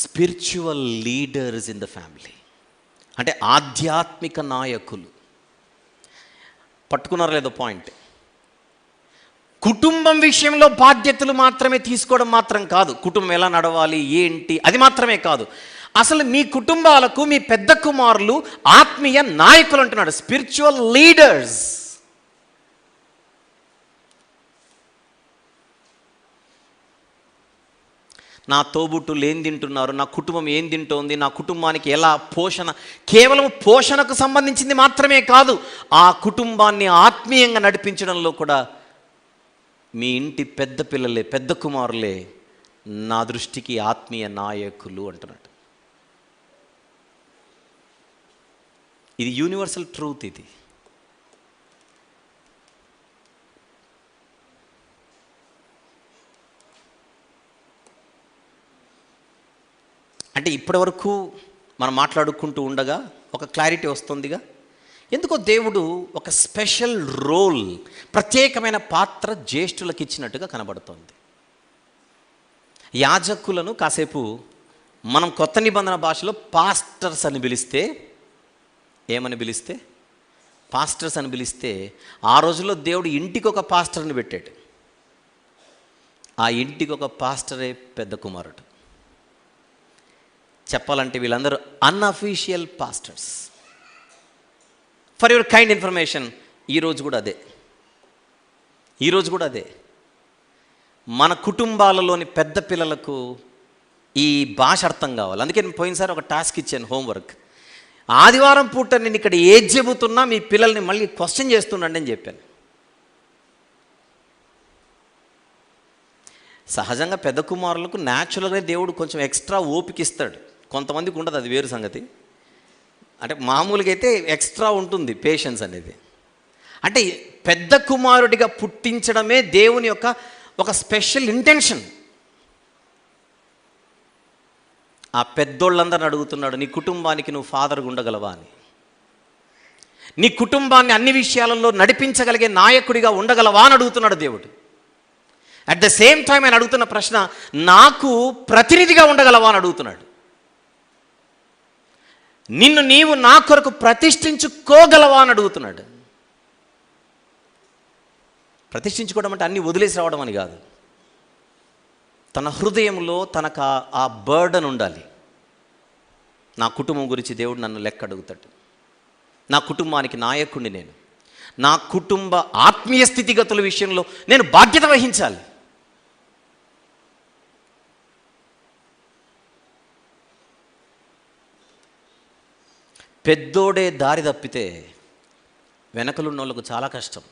A: spiritual leaders in the family. అంటే ఆధ్యాత్మిక నాయకులు. పట్టుకున్నారు లేదో పాయింట్? కుటుంబం విషయంలో బాధ్యతలు మాత్రమే తీసుకోవడం మాత్రం కాదు, కుటుంబం ఎలా నడవాలి ఏంటి అది మాత్రమే కాదు, అసలు మీ కుటుంబాలకు మీ పెద్ద కుమారులు ఆత్మీయ నాయకులు అంటున్నాడు, స్పిరిచువల్ లీడర్స్. నా తోబుట్టులు ఏం తింటున్నారు, నా కుటుంబం ఏం తింటోంది, నా కుటుంబానికి ఎలా పోషణ, కేవలం పోషణకు సంబంధించింది మాత్రమే కాదు, ఆ కుటుంబాన్ని ఆత్మీయంగా నడిపించడంలో కూడా మీ ఇంటి పెద్ద పిల్లలే, పెద్ద కుమారులే నా దృష్టికి ఆత్మీయ నాయకులు అంటున్నాడు. ఇది యూనివర్సల్ ట్రూత్. ఇది అంటే ఇప్పటి వరకు మనం మాట్లాడుకుంటూ ఉండగా ఒక క్లారిటీ వస్తుందిగా. ఎందుకో దేవుడు ఒక స్పెషల్ రోల్, ప్రత్యేకమైన పాత్ర జ్యేష్ఠులకు ఇచ్చినట్టుగా కనబడుతోంది. యాజకులను కాసేపు మనం కొత్త నిబంధన భాషలో పాస్టర్స్ అని పిలిస్తే, ఏమని పిలిస్తే, పాస్టర్స్ అని పిలిస్తే, ఆ రోజుల్లో దేవుడు ఇంటికి ఒక పాస్టర్ని పెట్టాడు. ఆ ఇంటికి ఒక పాస్టరే పెద్ద కుమారుడు. చెప్పాలంటే వీళ్ళందరూ unofficial pastors. For your kind information, ఈరోజు కూడా అదే. మన కుటుంబాలలోని పెద్ద పిల్లలకు ఈ భాష అర్థం కావాలి. అందుకే నేను పోయినసారి ఒక టాస్క్ ఇచ్చాను, హోంవర్క్. ఆదివారం పూట నేను ఇక్కడ ఏది చెబుతున్నా మీ పిల్లల్ని మళ్ళీ క్వశ్చన్ చేస్తుండండి అని చెప్పాను. సహజంగా పెద్ద కుమారులకు న్యాచురల్గా దేవుడు కొంచెం ఎక్స్ట్రా ఓపిక ఇస్తాడు. కొంతమందికి ఉండదు, అది వేరు సంగతి. అంటే మామూలుగా అయితే ఎక్స్ట్రా ఉంటుంది పేషెన్స్ అనేది. అంటే పెద్ద కుమారుడిగా పుట్టించడమే దేవుని యొక్క ఒక స్పెషల్ ఇంటెన్షన్. ఆ పెద్దోళ్ళందరిని అడుగుతున్నాడు, నీ కుటుంబానికి నువ్వు ఫాదర్గా ఉండగలవా అని. నీ కుటుంబాన్ని అన్ని విషయాలలో నడిపించగలిగే నాయకుడిగా ఉండగలవా అని అడుగుతున్నాడు దేవుడు. అట్ ద సేమ్ టైం ఆయన అడుగుతున్న ప్రశ్న, నాకు ప్రతినిధిగా ఉండగలవా అని అడుగుతున్నాడు. నిన్ను నీవు నా కొరకు ప్రతిష్ఠించుకోగలవా అని అడుగుతున్నాడు. ప్రతిష్ఠించుకోవడం అంటే అన్నీ వదిలేసి రావడం అని కాదు. తన హృదయంలో తనకు ఆ బర్డన్ ఉండాలి. నా కుటుంబం గురించి దేవుడు నన్ను లెక్క అడుగుతాడు. నా కుటుంబానికి నాయకుడిని నేను. నా కుటుంబ ఆత్మీయ స్థితిగతుల విషయంలో నేను బాధ్యత వహించాలి. పెద్దోడే దారి తప్పితే వెనకలున్న వాళ్ళకు చాలా కష్టం.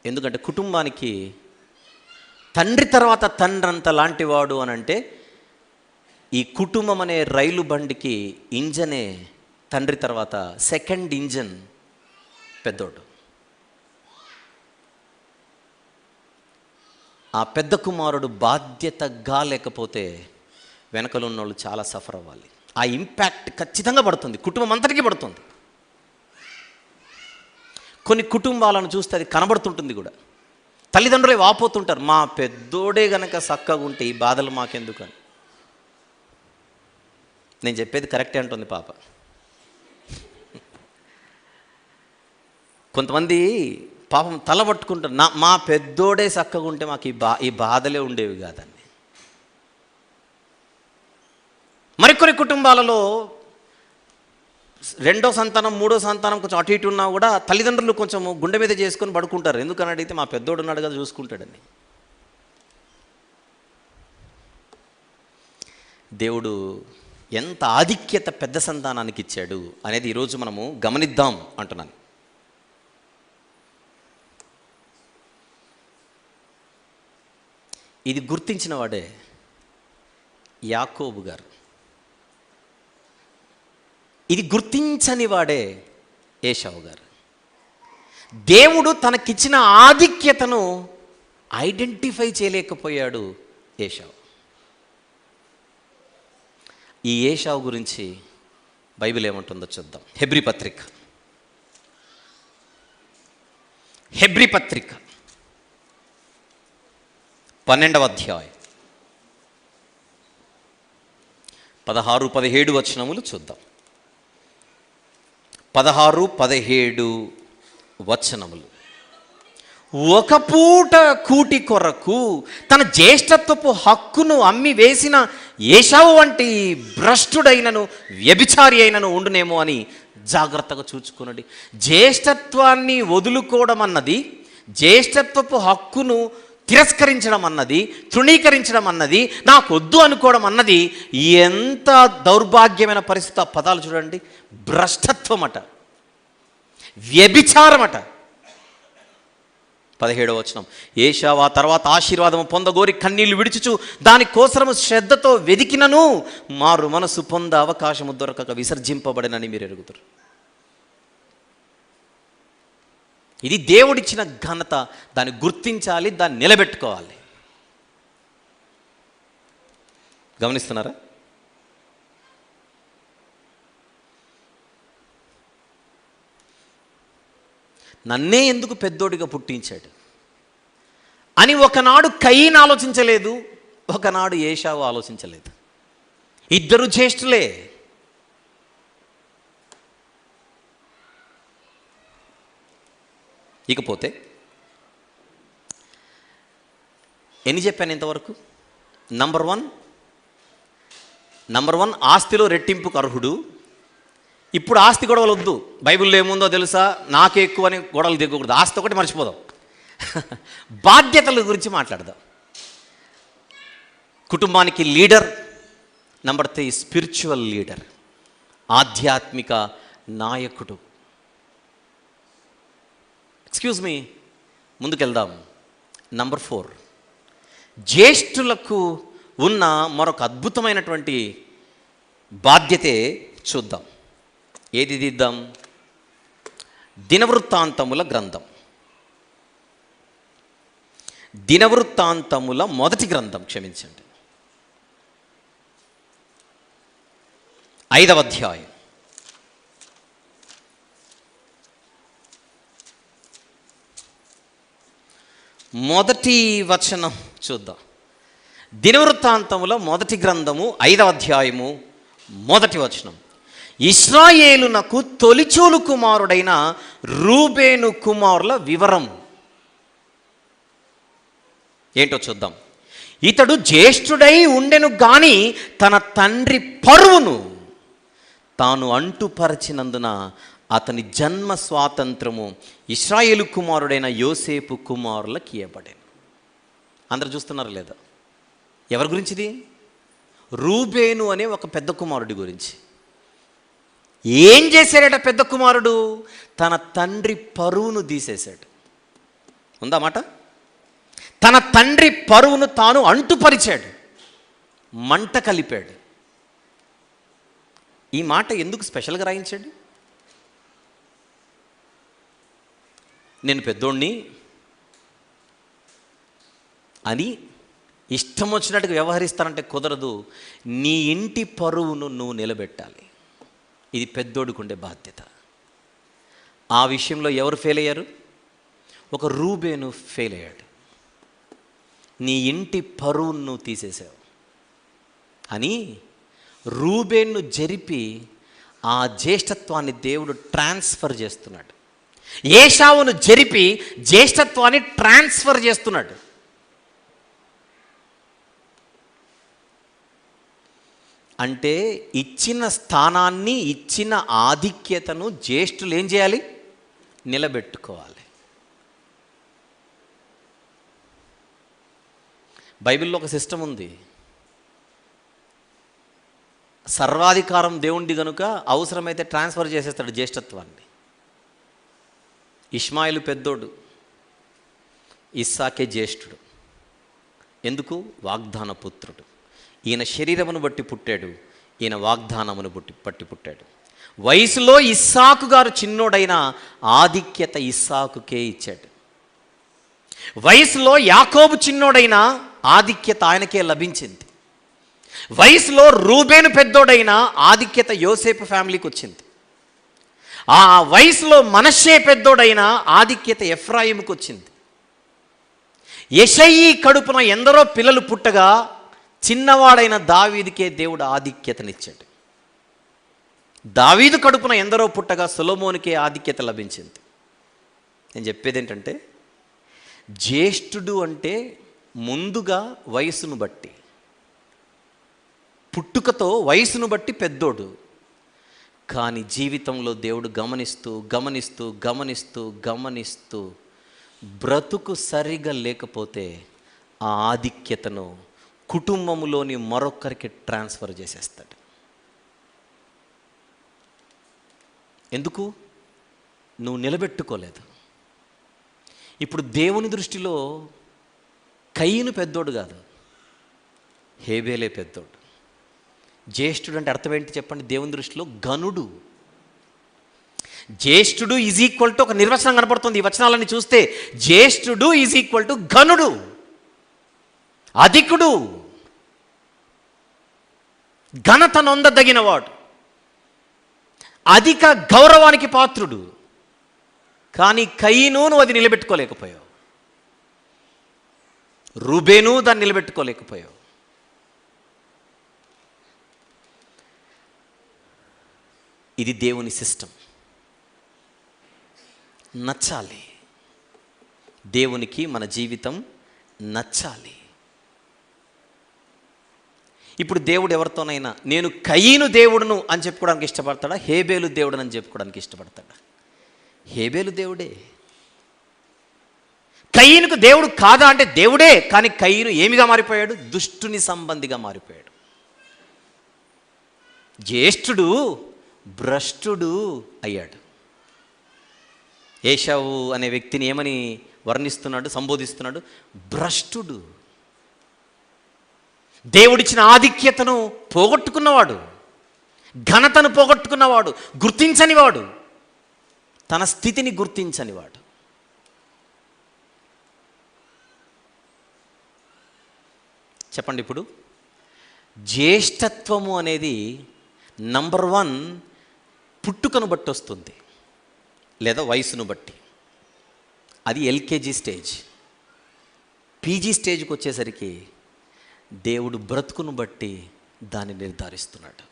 A: ఎందుకంటే కుటుంబానికి తండ్రి తర్వాత తండ్రంత లాంటివాడు అని అంటే, ఈ కుటుంబం అనే రైలు బండికి ఇంజనే తండ్రి తర్వాత సెకండ్ ఇంజన్ పెద్దోడు. ఆ పెద్ద కుమారుడు బాధ్యతగా లేకపోతే వెనకలున్న వాళ్ళు చాలా సఫర్ అవ్వాలి. ఆ ఇంపాక్ట్ ఖచ్చితంగా పడుతుంది, కుటుంబం అంతటికీ పడుతుంది. కొన్ని కుటుంబాలను చూస్తే అది కనబడుతుంటుంది కూడా. తల్లిదండ్రులే వాపోతుంటారు, మా పెద్దోడే గనక చక్కగా ఉంటే ఈ బాధలు మాకెందుకు అని. నేను చెప్పేది కరెక్టే అంటుంది పాప. కొంతమంది పాపం తల పట్టుకుంటారు, మా పెద్దోడే చక్కగా ఉంటే మాకు ఈ బాధలే ఉండేవి కాదని. మరికొన్ని కుటుంబాలలో రెండో సంతానం మూడో సంతానం కొంచెం అటు ఇటు ఉన్నా కూడా తల్లిదండ్రులు కొంచెం గుండె మీద చేసుకొని పడుకుంటారు. ఎందుకని అడిగితే మా పెద్దోడు ఉన్నాడు కదా చూసుకుంటాడని. దేవుడు ఎంత ఆధిక్యత పెద్ద సంతానానికి ఇచ్చాడు అనేది ఈరోజు మనము గమనిద్దాం అంటున్నాను. ఇది గుర్తించిన వాడే యాకోబు గారు. ఇది గుర్తించని వాడే ఏశావు గారు. దేవుడు తనకిచ్చిన ఆధిక్యతను ఐడెంటిఫై చేయలేకపోయాడు ఏశావు. ఈ ఏశావు గురించి బైబిల్ ఏమంటుందో చూద్దాం. హెబ్రీ పత్రిక 12వ అధ్యాయం 16-17 వచనములు చూద్దాం. 16-17 వచనములు. ఒక పూట కూటి కొరకు తన జ్యేష్ఠత్వపు హక్కును అమ్మి వేసిన ఏశావు వంటి భ్రష్టుడైనను వ్యభిచారి అయినను ఉండునేమో అని జాగ్రత్తగా చూచుకున్నది. జ్యేష్ఠత్వాన్ని వదులుకోవడం అన్నది, జ్యేష్ఠత్వపు హక్కును తిరస్కరించడం అన్నది, తృణీకరించడం అన్నది, నాకు వద్దు అనుకోవడం అన్నది ఎంత దౌర్భాగ్యమైన పరిస్థితి. ఆ పదాలు చూడండి. భ్రష్టత్వం అట, వ్యభిచారం అట. 17వ వచనం. ఏశావు ఆ తర్వాత ఆశీర్వాదము పొందగోరి కన్నీళ్లు విడిచుచు దానికోసరము శ్రద్ధతో వెదికినను మారు మనసు పొంద అవకాశము దొరకక విసర్జింపబడినని మీరు ఎరుగుతారు. ఇది దేవుడిచ్చిన ఘనత. దాన్ని గుర్తించాలి, దాన్ని నిలబెట్టుకోవాలి. గమనిస్తున్నారా? నన్నే ఎందుకు పెద్దోడిగా పుట్టించాడు అని ఒకనాడు కయీను ఆలోచించలేదు, ఒకనాడు ఏశావు ఆలోచించలేదు. ఇద్దరు జ్యేష్ఠులే. ఇకపోతే ఎన్ని చెప్పాను ఇంతవరకు? నంబర్ వన్ ఆస్తిలో రెట్టింపుకు అర్హుడు. ఇప్పుడు ఆస్తి గొడవలు వద్దు. బైబిల్లో ఏముందో తెలుసా? నాకే ఎక్కువ అని గొడవలు దిగకూడదు. ఆస్తి ఒకటి మర్చిపోదాం. బాధ్యతల గురించి మాట్లాడదాం. కుటుంబానికి లీడర్. నంబర్ 3 స్పిరిచువల్ లీడర్, ఆధ్యాత్మిక నాయకుడు. ఎక్స్క్యూజ్ మీ, ముందుకెళ్దాం. నంబర్ 4 జ్యేష్ఠులకు ఉన్న మరొక అద్భుతమైనటువంటి బాధ్యతే చూద్దాం. ఏది దిద్దాం? దినవృత్తాంతముల గ్రంథం. దినవృత్తాంతముల మొదటి గ్రంథం, క్షమించండి, 5వ అధ్యాయం. మొదటి వచనం చూద్దాం. దినవృత్తాంతముల మొదటి గ్రంథము 5వ అధ్యాయము మొదటి వచనం. ఇశ్రాయేలునకు తొలిచూలు కుమారుడైన రూబేను కుమారుల వివరం ఏంటో చూద్దాం. ఇతడు జ్యేష్ఠుడై ఉండెను గాని తన తండ్రి పరువును తాను అంటుపరచినందున అతని జన్మ స్వాతంత్రము ఇశ్రాయేలు కుమారుడైన యోసేపు కుమారులకు ఇవ్వబడెను. అందరు చూస్తున్నారు లేదా? ఎవరి గురించిది? రూబేను అనే ఒక పెద్ద కుమారుడి గురించి. ఏం చేశాడట పెద్ద కుమారుడు? తన తండ్రి పరువును తీసేశాడు. ఉందా మాట? తన తండ్రి పరువును తాను అంటుపరిచాడు, మంట కలిపాడు. ఈ మాట ఎందుకు స్పెషల్గా రాయించాడు? నేను పెద్దోడిని అని ఇష్టం వచ్చినట్టుగా వ్యవహరిస్తానంటే కుదరదు. నీ ఇంటి పరువును నువ్వు నిలబెట్టాలి. ఇది పెద్దోడికి ఉండే బాధ్యత. ఆ విషయంలో ఎవరు ఫెయిల్ అయ్యారు? ఒక రూబేను ఫెయిల్ అయ్యాడు. నీ ఇంటి పరువును నువ్వు తీసేసావు అని రూబేన్ను జరిపి ఆ జ్యేష్ఠత్వాన్ని దేవుడు ట్రాన్స్ఫర్ చేస్తున్నాడు. ఏశావును జరిపి జ్యేష్ఠత్వాన్ని ట్రాన్స్ఫర్ చేస్తున్నాడు. అంటే ఇచ్చిన స్థానాన్ని, ఇచ్చిన ఆధిక్యతను జ్యేష్ఠులు ఏం చేయాలి? నిలబెట్టుకోవాలి. బైబిల్లో ఒక సిస్టమ్ ఉంది. సర్వాధికారం దేవుండి కనుక అవసరమైతే ట్రాన్స్ఫర్ చేసేస్తాడు జ్యేష్ఠత్వాన్ని. ఇష్మాయిలు పెద్దోడు, ఇస్సాకే జ్యేష్ఠుడు. ఎందుకు? వాగ్దాన పుత్రుడు. ఈయన శరీరమును బట్టి పుట్టాడు, ఈయన వాగ్దానమును బట్టి పుట్టాడు. వయసులో ఇస్సాకు గారు చిన్నోడైన ఆధిక్యత ఇస్సాకుకే ఇచ్చాడు. వయసులో యాకోబు చిన్నోడైన ఆధిక్యత ఆయనకే లభించింది. వయసులో రూబేను పెద్దోడైన ఆధిక్యత యోసేపు ఫ్యామిలీకి వచ్చింది. ఆ వయసులో మనష్షే పెద్దోడైన ఆధిక్యత ఎఫ్రాయిముకు వచ్చింది. యెషయి కడుపున ఎందరో పిల్లలు పుట్టగా చిన్నవాడైన దావీదుకే దేవుడు ఆధిక్యతనిచ్చాడు. దావీదు కడుపున ఎందరో పుట్టగా సొలొమోనుకే ఆధిక్యత లభించింది. నేను చెప్పేది ఏంటంటే, జ్యేష్ఠుడు అంటే ముందుగా వయసును బట్టి, పుట్టుకతో వయసును బట్టి పెద్దోడు. కానీ జీవితంలో దేవుడు గమనిస్తూ గమనిస్తూ గమనిస్తూ గమనిస్తూ బ్రతుకు సరిగా లేకపోతే ఆ ఆధిక్యతను కుటుంబంలోని మరొకరికి ట్రాన్స్ఫర్ చేసేస్తాడు. ఎందుకు? నువ్వు నిలబెట్టుకోలేదు. ఇప్పుడు దేవుని దృష్టిలో కయీను పెద్దోడు కాదు, హేబేలే పెద్దోడు. జ్యేష్ఠుడు అంటే అర్థం ఏంటి చెప్పండి? దేవుని దృష్టిలో ఘనుడు. జ్యేష్ఠుడు ఈజ్ ఈక్వల్ టు ఒక నిర్వచనం కనపడుతుంది ఈ వచనాలని చూస్తే. జ్యేష్ఠుడు ఈజ్ ఈక్వల్ టు ఘనుడు, అధికుడు, ఘనత నొందదగినవాడు, అధిక గౌరవానికి పాత్రుడు. కానీ కయీను నువ్వు అది నిలబెట్టుకోలేకపోయావు, రూబేను దాన్ని నిలబెట్టుకోలేకపోయావు. ఇది దేవుని సిస్టమ్. నచ్చాలి, దేవునికి మన జీవితం నచ్చాలి. ఇప్పుడు దేవుడు ఎవరితోనైనా నేను కయీను దేవుడును అని చెప్పుకోవడానికి ఇష్టపడతాడా, హేబేలు దేవుడు అని చెప్పుకోవడానికి ఇష్టపడతాడా? హేబేలు దేవుడే. కయీనుకు దేవుడు కాదా అంటే దేవుడే, కానీ కయీను ఏమిగా మారిపోయాడు? దుష్టుని సంబంధిగా మారిపోయాడు. జ్యేష్ఠుడు భ్రష్టుడు అయ్యాడు. ఏశావు అనే వ్యక్తిని ఏమని వర్ణిస్తున్నాడు, సంబోధిస్తున్నాడు? భ్రష్టుడు. దేవుడిచ్చిన ఆధిక్యతను పోగొట్టుకున్నవాడు, ఘనతను పోగొట్టుకున్నవాడు, గుర్తించనివాడు, తన స్థితిని గుర్తించనివాడు. చెప్పండి, ఇప్పుడు జ్యేష్ఠత్వము అనేది నంబర్ 1 పుట్టుకను బట్టి వస్తుంది, లేదా వయసును బట్టి. అది ఎల్కేజీ స్టేజ్. పీజీ స్టేజ్కి వచ్చేసరికి దేవుడు బ్రతుకును బట్టి దాన్ని నిర్ధారిస్తున్నాడు.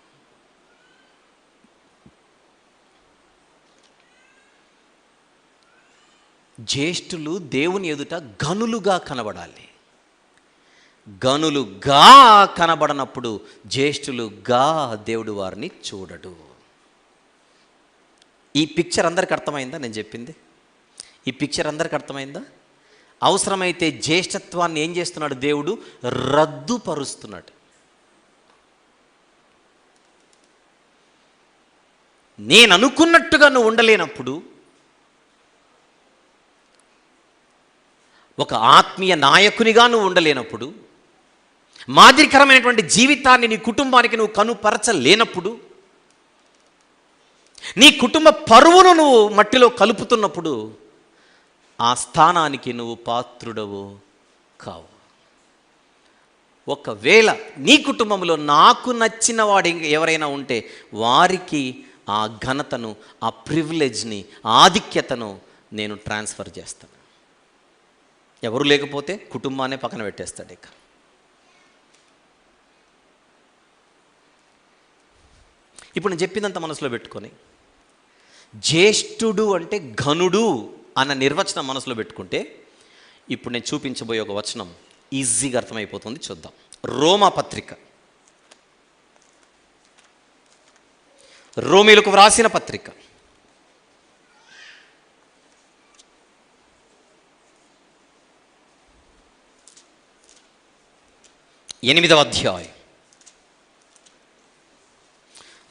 A: జ్యేష్ఠులు దేవుని ఎదుట ఘనులుగా కనబడాలి. గనులుగా కనబడనప్పుడు జ్యేష్ఠులుగా దేవుడు వారిని చూడడు. ఈ పిక్చర్ అందరికి అర్థమైందా? నేను చెప్పింది ఈ పిక్చర్ అందరికి అర్థమైందా? అవసరమైతే జ్యేష్ఠత్వాన్ని ఏం చేస్తున్నాడు దేవుడు? రద్దుపరుస్తున్నాడు. నేను అనుకున్నట్టుగా నువ్వు ఉండలేనప్పుడు, ఒక ఆత్మీయ నాయకునిగా నువ్వు ఉండలేనప్పుడు, మాదిరికరమైనటువంటి జీవితాన్ని నీ కుటుంబానికి నువ్వు కనుపరచలేనప్పుడు, నీ కుటుంబ పరువును నువ్వు మట్టిలో కలుపుతున్నప్పుడు, ఆ స్థానానికి నువ్వు పాత్రుడవు కావు. ఒకవేళ నీ కుటుంబంలో నాకు నచ్చిన వాడు ఎవరైనా ఉంటే వారికి ఆ ఘనతను, ఆ ప్రివిలేజ్ని, ఆధిక్యతను నేను ట్రాన్స్ఫర్ చేస్తాను. ఎవరు లేకపోతే కుటుంబాన్ని పక్కన పెట్టేస్తాడు. ఇక ఇప్పుడు నేను చెప్పిందంత మనసులో పెట్టుకొని, జ్యేష్ఠుడు అంటే ఘనుడు అన్న నిర్వచనం మనసులో పెట్టుకుంటే, ఇప్పుడు నేను చూపించబోయే ఒక వచనం ఈజీగా అర్థమైపోతుంది. చూద్దాం. రోమా పత్రిక, రోమీలకు వ్రాసిన పత్రిక, 8వ అధ్యాయం.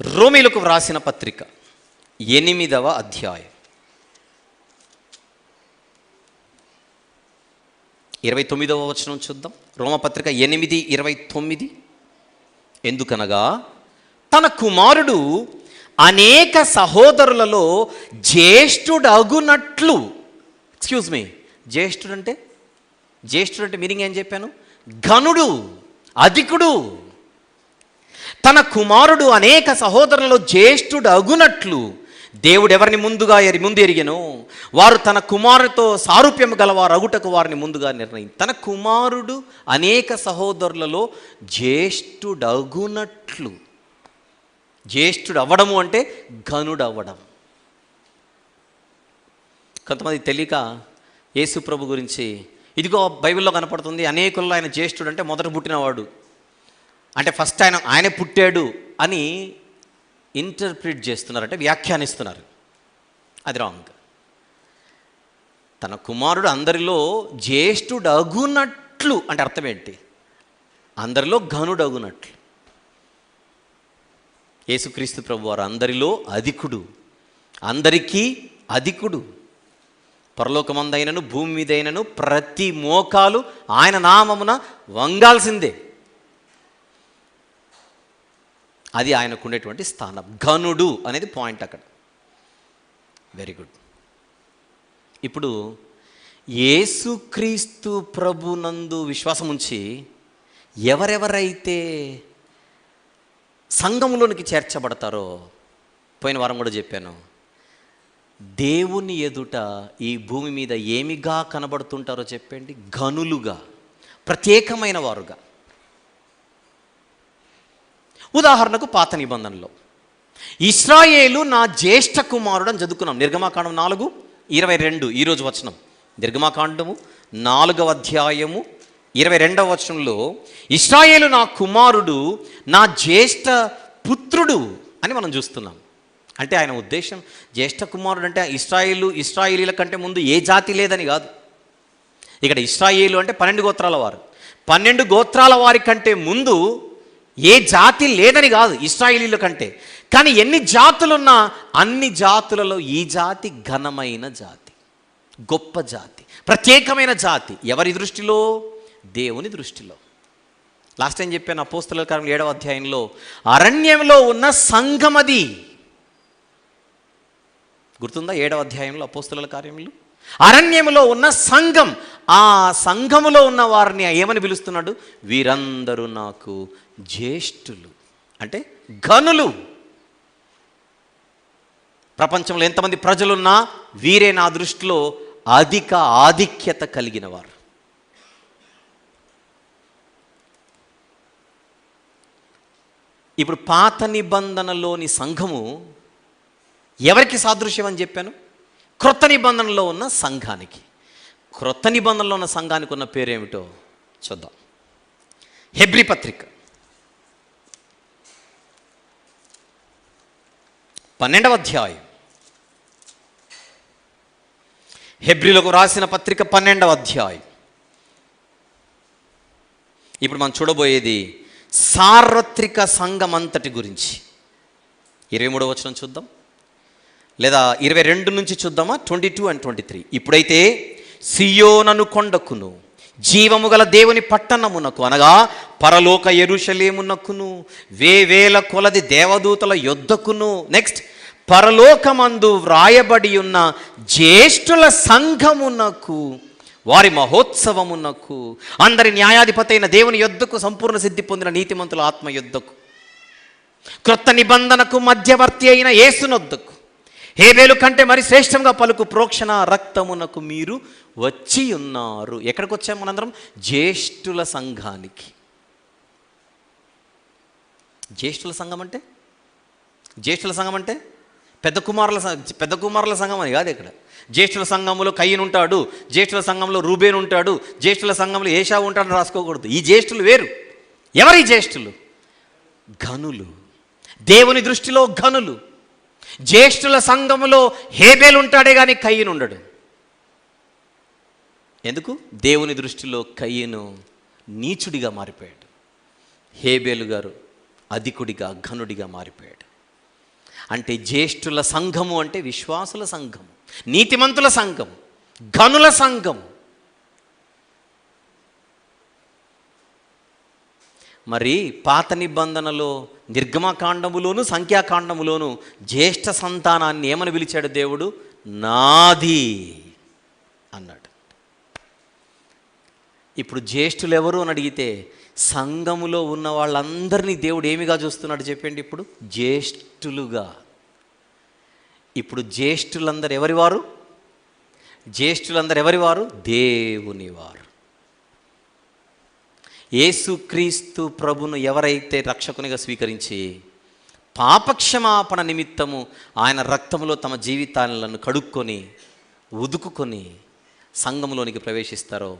A: రోమీలకు వ్రాసిన పత్రిక 8వ అధ్యాయం 29వ వచనం చూద్దాం. రోమపత్రిక 8:29. ఎందుకనగా తన కుమారుడు అనేక సహోదరులలో జ్యేష్ఠుడగునట్లు. ఎక్స్క్యూజ్ మీ, జ్యేష్ఠుడు అంటే మీనింగ్ ఏం చెప్పాను? ఘనుడు, అధికుడు. తన కుమారుడు అనేక సహోదరులలో జ్యేష్ఠుడు అగునట్లు దేవుడు ఎవరిని ముందు ఎరిగెనో వారు తన కుమారుడితో సారూప్యము గలవారు అగుటకు వారిని ముందుగా నిర్ణయించి, తన కుమారుడు అనేక సహోదరులలో జ్యేష్ఠుడు అగునట్లు. జ్యేష్ఠుడు అవ్వడము అంటే ఘనుడు అవ్వడం. కొంతమంది తెలియక యేసు ప్రభు గురించి, ఇదిగో బైబిల్లో కనపడుతుంది అనేకుల్లో ఆయన జ్యేష్ఠుడు అంటే మొదట పుట్టినవాడు, అంటే ఫస్ట్ ఆయనే పుట్టాడు అని ఇంటర్ప్రిట్ చేస్తున్నారు, అంటే వ్యాఖ్యానిస్తున్నారు. అది రాంగ్. తన కుమారుడు అందరిలో జ్యేష్ఠుడు అగునట్లు అంటే అర్థం ఏంటి? అందరిలో ఘనుడు అగునట్లు. యేసుక్రీస్తు ప్రభు వారు అందరిలో అధికుడు, అందరికీ అధికుడు. పరలోకమందైనను భూమి మీదైనను ప్రతి మోకాలు ఆయన నామమున వంగాల్సిందే. అది ఆయనకు ఉండేటువంటి స్థానం. ఘనుడు అనేది పాయింట్ అక్కడ. Very good. ఇప్పుడు యేసుక్రీస్తు ప్రభునందు విశ్వాసం ఉంచి ఎవరెవరైతే సంఘంలోనికి చేర్చబడతారో, పోయిన వారం కూడా చెప్పాను, దేవుని ఎదుట ఈ భూమి మీద ఏమిగా కనబడుతుంటారో చెప్పండి? ఘనులుగా, ప్రత్యేకమైన వారుగా. ఉదాహరణకు పాత నిబంధనలో ఇశ్రాయేలు నా జ్యేష్ఠ కుమారుడు అని చదువుకున్నాం. నిర్గమాకాండం 4:22 ఈరోజు వచనం. నిర్గమాకాండము 4వ అధ్యాయము 22వ వచనంలో ఇశ్రాయేలు నా కుమారుడు, నా జ్యేష్ఠ పుత్రుడు అని మనం చూస్తున్నాం. అంటే ఆయన ఉద్దేశం జ్యేష్ఠ కుమారుడు అంటే ఇశ్రాయేలీల కంటే ముందు ఏ జాతి లేదని కాదు. ఇక్కడ ఇశ్రాయేలు అంటే 12 గోత్రాల వారు. 12 గోత్రాల వారి కంటే ముందు ఏ జాతి లేదని కాదు ఇశ్రాయేలీల కంటే. కానీ ఎన్ని జాతులున్నా అన్ని జాతులలో ఈ జాతి ఘనమైన జాతి, గొప్ప జాతి, ప్రత్యేకమైన జాతి. ఎవరి దృష్టిలో? దేవుని దృష్టిలో. లాస్ట్ టైం చెప్పాను, అపోస్తలుల కార్యములు 7వ అధ్యాయంలో అరణ్యంలో ఉన్న సంఘమది. గుర్తుందా? 7వ అధ్యాయంలో అపోస్తలుల కార్యములు అరణ్యములో ఉన్న సంఘం. ఆ సంఘములో ఉన్న వారిని ఏమని పిలుస్తున్నాడు? వీరందరూ నాకు జ్యేష్ఠులు, అంటే ఘనులు. ప్రపంచంలో ఎంతమంది ప్రజలున్నా వీరే నా దృష్టిలో అధిక ఆధిక్యత కలిగిన వారు. ఇప్పుడు పాత నిబంధనలోని సంఘము ఎవరికి సాదృశ్యం అని చెప్పాను? క్రొత్త నిబంధనలో ఉన్న సంఘానికి. క్రొత్త నిబంధనలో ఉన్న సంఘానికి ఉన్న పేరేమిటో చూద్దాం. హెబ్రీ పత్రిక 12వ అధ్యాయం. హెబ్రీలకు రాసిన పత్రిక 12వ అధ్యాయం. ఇప్పుడు మనం చూడబోయేది సార్వత్రిక సంఘం అంతటి గురించి. 23వ వచనం చూద్దాం, లేదా 22 నుంచి చూద్దామా? 22 and 23. ఇప్పుడైతే సియోనను కొండకును, జీవము గల దేవుని పట్టణమునకు, అనగా పరలోక యెరూషలేమునకును, వేవేల కొలది దేవదూతల యొద్దకును, నెక్స్ట్ పరలోకమందు వ్రాయబడి ఉన్న జ్యేష్ఠుల సంఘమునకు, వారి మహోత్సవమునకు, అందరి న్యాయాధిపతి అయిన దేవుని యొద్దకు, సంపూర్ణ సిద్ధి పొందిన నీతిమంతుల ఆత్మ యొద్దకు, క్రొత్త నిబంధనకు మధ్యవర్తి అయిన యేసునొద్దకు, హేబేలు కంటే మరి శ్రేష్టంగా పలుకు ప్రోక్షణ రక్తమునకు మీరు వచ్చి ఉన్నారు. ఎక్కడికి వచ్చాము మనందరం? జ్యేష్ఠుల సంఘానికి. జ్యేష్ఠుల సంఘం అంటే పెద్ద కుమారుల సంఘం అని కాదు. ఇక్కడ జ్యేష్ఠుల సంఘంలో కయ్యను ఉంటాడు, జ్యేష్ఠుల సంఘంలో రూబేను ఉంటాడు, జ్యేష్ఠుల సంఘంలో ఏషావు ఉంటాడని రాసుకోకూడదు. ఈ జ్యేష్ఠులు వేరు. ఎవరి జ్యేష్ఠులు? ఘనులు, దేవుని దృష్టిలో ఘనులు. జ్యేష్ఠుల సంఘములో హేబేలు ఉంటాడే కానీ కయ్యను ఉండడు. ఎందుకు? దేవుని దృష్టిలో కయ్యను నీచుడిగా మారిపోయాడు, హేబేలు గారు అధికుడిగా, ఘనుడిగా మారిపోయాడు. అంటే జ్యేష్ఠుల సంఘము అంటే విశ్వాసుల సంఘం, నీతిమంతుల సంఘం, ఘనుల సంఘం. మరి పాత నిబంధనలో నిర్గమకాండములోను సంఖ్యాకాండములోను జ్యేష్ఠ సంతానాన్ని ఏమని పిలిచాడు దేవుడు? నాది అన్నాడు. ఇప్పుడు జ్యేష్ఠులు ఎవరు అని అడిగితే సంఘములో ఉన్న వాళ్ళందరినీ దేవుడు ఏమిగా చూస్తున్నాడు చెప్పండి? ఇప్పుడు జ్యేష్ఠులుగా. ఇప్పుడు జ్యేష్ఠులందరూ ఎవరివారు? దేవుని వారు. యేసుక్రీస్తు ప్రభును ఎవరైతే రక్షకునిగా స్వీకరించి పాపక్షమాపణ నిమిత్తము ఆయన రక్తములో తమ జీవితాలను కడుక్కొని ఉదుకుకొని సంఘంలోనికి ప్రవేశిస్తారో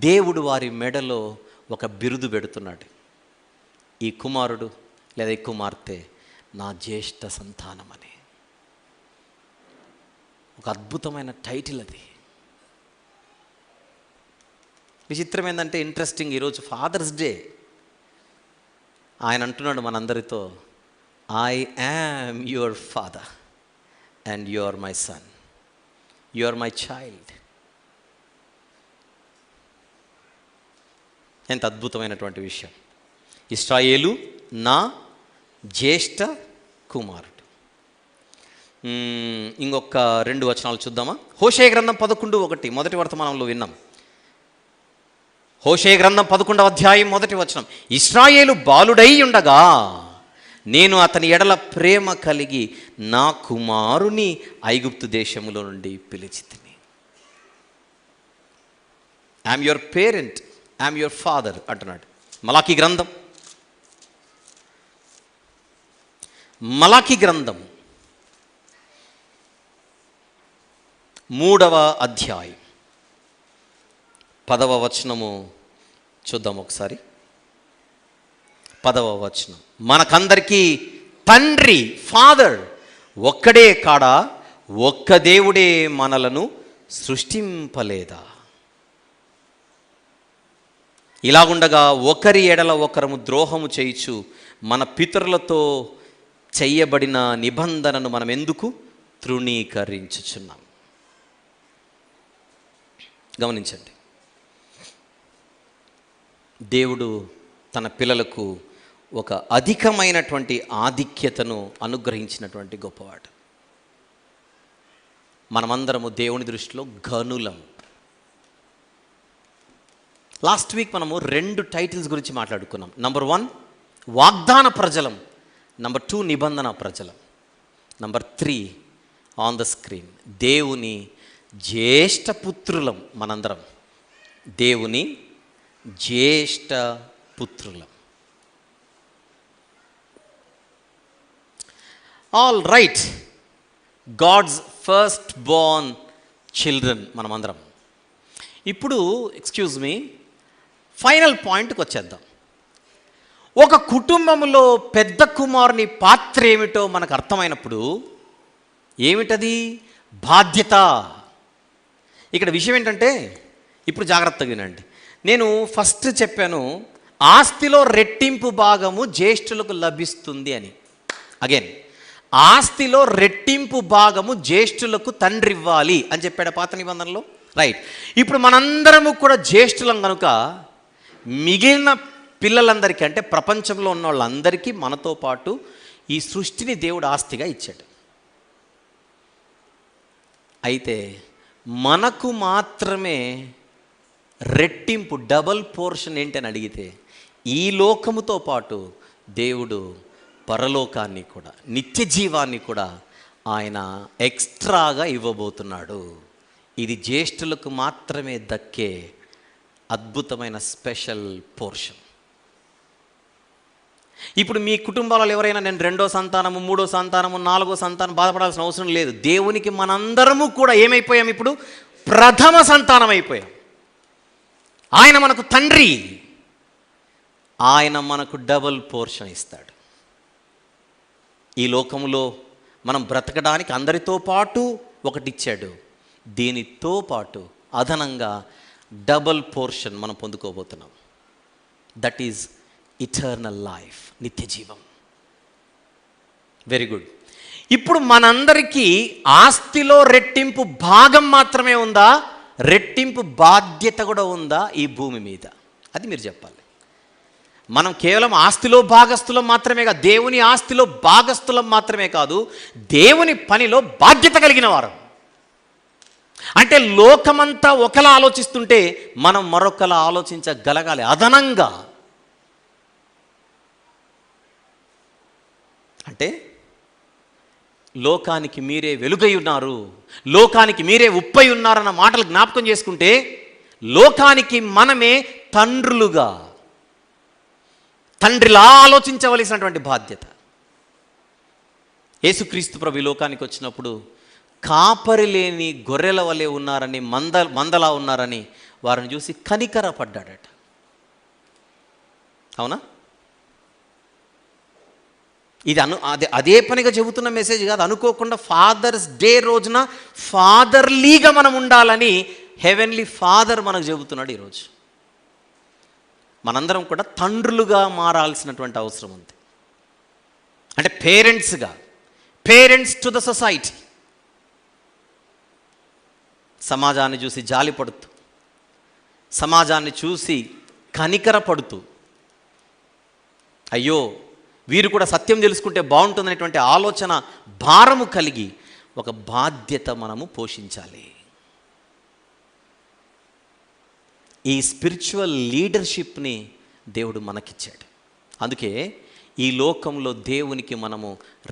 A: దేవుడు వారి మెడలో ఒక బిరుదు పెడుతున్నాడు. ఈ కుమారుడు లేదా ఈ కుమార్తె నా జ్యేష్ఠ సంతానం అని. ఒక అద్భుతమైన టైటిల్ అది. విచిత్రం ఏంటంటే, ఇంట్రెస్టింగ్, ఈరోజు ఫాదర్స్ డే. ఆయన అంటున్నాడు మనందరితో, I am your father and you are my son, you are my child. ఎంత అద్భుతమైనటువంటి విషయం. ఇశ్రాయేలు నా జ్యేష్ఠ కుమారుడు. ఇంకొక 2 వచనాలు చూద్దామా? హోషేయ గ్రంథం 11:1 మొదటి వర్తమానంలో విన్నాం. హోషేయ గ్రంథం 11వ అధ్యాయం 1వ వచనం. ఇశ్రాయేలు బాలుడై ఉండగా నేను అతని ఎడల ప్రేమ కలిగి నా కుమారుని ఐగుప్తు దేశములో నుండి పిలిచితిని. I'm your parent, I'm your father అంటున్నాడు. మలాకీ గ్రంథం 3వ అధ్యాయం 10వ వచనము చూద్దాం ఒకసారి. 10వ వచనం. మనకందరికీ తండ్రి, ఫాదర్ ఒక్కడే కాడా? ఒక్క దేవుడే మనలను సృష్టింపలేదా? ఇలాగుండగా ఒకరి ఎడల ఒకరము ద్రోహము చేయుచు మన పితరులతో చెయ్యబడిన నిబంధనను మనం ఎందుకు తృణీకరించుచున్నాం? గమనించండి, దేవుడు తన పిల్లలకు ఒక అధికమైనటువంటి ఆధిక్యతను అనుగ్రహించినటువంటి గొప్పవాడు. మనమందరము దేవుని దృష్టిలో ఘనులం. లాస్ట్ వీక్ మనము 2 టైటిల్స్ గురించి మాట్లాడుకున్నాం. నంబర్ 1 వాగ్దాన ప్రజలం, నంబర్ 2 నిబంధన ప్రజలం, నంబర్ 3 ఆన్ ద స్క్రీన్ దేవుని జ్యేష్ఠ పుత్రులం. మనందరం దేవుని జ్యేష్ఠ పుత్రులం. All right, God's first born children మనమందరం. ఇప్పుడు ఎక్స్క్యూజ్ మీ, ఫైనల్ పాయింట్కి వచ్చేద్దాం. ఒక కుటుంబంలో పెద్ద కుమారుని పాత్ర ఏమిటో మనకు అర్థమైనప్పుడు, ఏమిటది? బాధ్యత. ఇక్కడ విషయం ఏంటంటే, ఇప్పుడు జాగ్రత్తగా వినండి. నేను ఫస్ట్ చెప్పాను ఆస్తిలో రెట్టింపు భాగము జ్యేష్ఠులకు లభిస్తుంది అని. అగైన్, ఆస్తిలో రెట్టింపు భాగము జ్యేష్ఠులకు తండ్రి ఇవ్వాలి అని చెప్పాడు పాత నిబంధనలో. రైట్, ఇప్పుడు మనందరము కూడా జ్యేష్ఠులం కనుక మిగిలిన పిల్లలందరికీ, అంటే ప్రపంచంలో ఉన్న వాళ్ళందరికీ మనతో పాటు ఈ సృష్టిని దేవుడు ఆస్తిగా ఇచ్చాడు. అయితే మనకు మాత్రమే రెట్టింపు, డబల్ పోర్షన్ ఏంటని అడిగితే, ఈ లోకముతో పాటు దేవుడు పరలోకాన్ని కూడా, నిత్య జీవాన్ని కూడా ఆయన ఎక్స్ట్రాగా ఇవ్వబోతున్నాడు. ఇది జ్యేష్ఠులకు మాత్రమే దక్కే అద్భుతమైన స్పెషల్ పోర్షన్. ఇప్పుడు మీ కుటుంబాలలో ఎవరైనా నేను 2వ సంతానము, 3వ సంతానము, 4వ సంతానం బాధపడాల్సిన అవసరం లేదు. దేవునికి మనందరము కూడా ఏమైపోయాం? ఇప్పుడు ప్రథమ సంతానం అయిపోయాం. ఆయన మనకు తండ్రి, ఆయన మనకు డబుల్ పోర్షన్ ఇస్తాడు. ఈ లోకములో మనం బ్రతకడానికి అందరితో పాటు ఒకటి ఇచ్చాడు. దీనితో పాటు అదనంగా డబుల్ పోర్షన్ మనం పొందుకోబోతున్నాం. దట్ ఈజ్ ఇటర్నల్ లైఫ్, నిత్య జీవం. Very good. ఇప్పుడు మనందరికీ ఆస్తిలో రెట్టింపు భాగం మాత్రమే ఉందా? రెట్టింపు బాధ్యత కూడా ఉందా ఈ భూమి మీద? అది మీరు చెప్పాలి. మనం కేవలం ఆస్తిలో భాగస్థులం మాత్రమే కాదు, దేవుని ఆస్తిలో భాగస్థులం మాత్రమే కాదు, దేవుని పనిలో బాధ్యత కలిగిన వారు. అంటే లోకమంతా ఒకలా ఆలోచిస్తుంటే మనం మరొకలా ఆలోచించగలగాలి అదనంగా. అంటే లోకానికి మీరే వెలుగై ఉన్నారు, లోకానికి మీరే ఉప్పై ఉన్నారన్న మాటలు జ్ఞాపకం చేసుకుంటే, లోకానికి మనమే తండ్రులుగా, తండ్రిలా ఆలోచించవలసినటువంటి బాధ్యత. యేసుక్రీస్తు ప్రభు ఈ లోకానికి వచ్చినప్పుడు కాపరి లేని గొర్రెల వలె ఉన్నారని, మందలా ఉన్నారని వారిని చూసి కనికరపడ్డాడట. అవునా? ఇది అదే పనిగా చెబుతున్న మెసేజ్ కాదు. అనుకోకుండా ఫాదర్స్ డే రోజున ఫాదర్లీగా మనం ఉండాలని హెవెన్లీ ఫాదర్ మనకు చెబుతున్నాడు ఈరోజు. మనందరం కూడా తండ్రులుగా మారాల్సినటువంటి అవసరం ఉంది. అంటే పేరెంట్స్గా, పేరెంట్స్ టు ద సొసైటీ. సమాజాన్ని చూసి జాలిపడుతూ, సమాజాన్ని చూసి కనికరపడుతూ, అయ్యో వీరు కూడా సత్యం తెలుసుకుంటే బాగుంటుందనేటువంటి ఆలోచన భారము కలిగి ఒక బాధ్యత మనము పోషించాలి. ఈ స్పిరిచువల్ లీడర్షిప్ని దేవుడు మనకిచ్చాడు. అందుకే ఈ లోకంలో దేవునికి మనము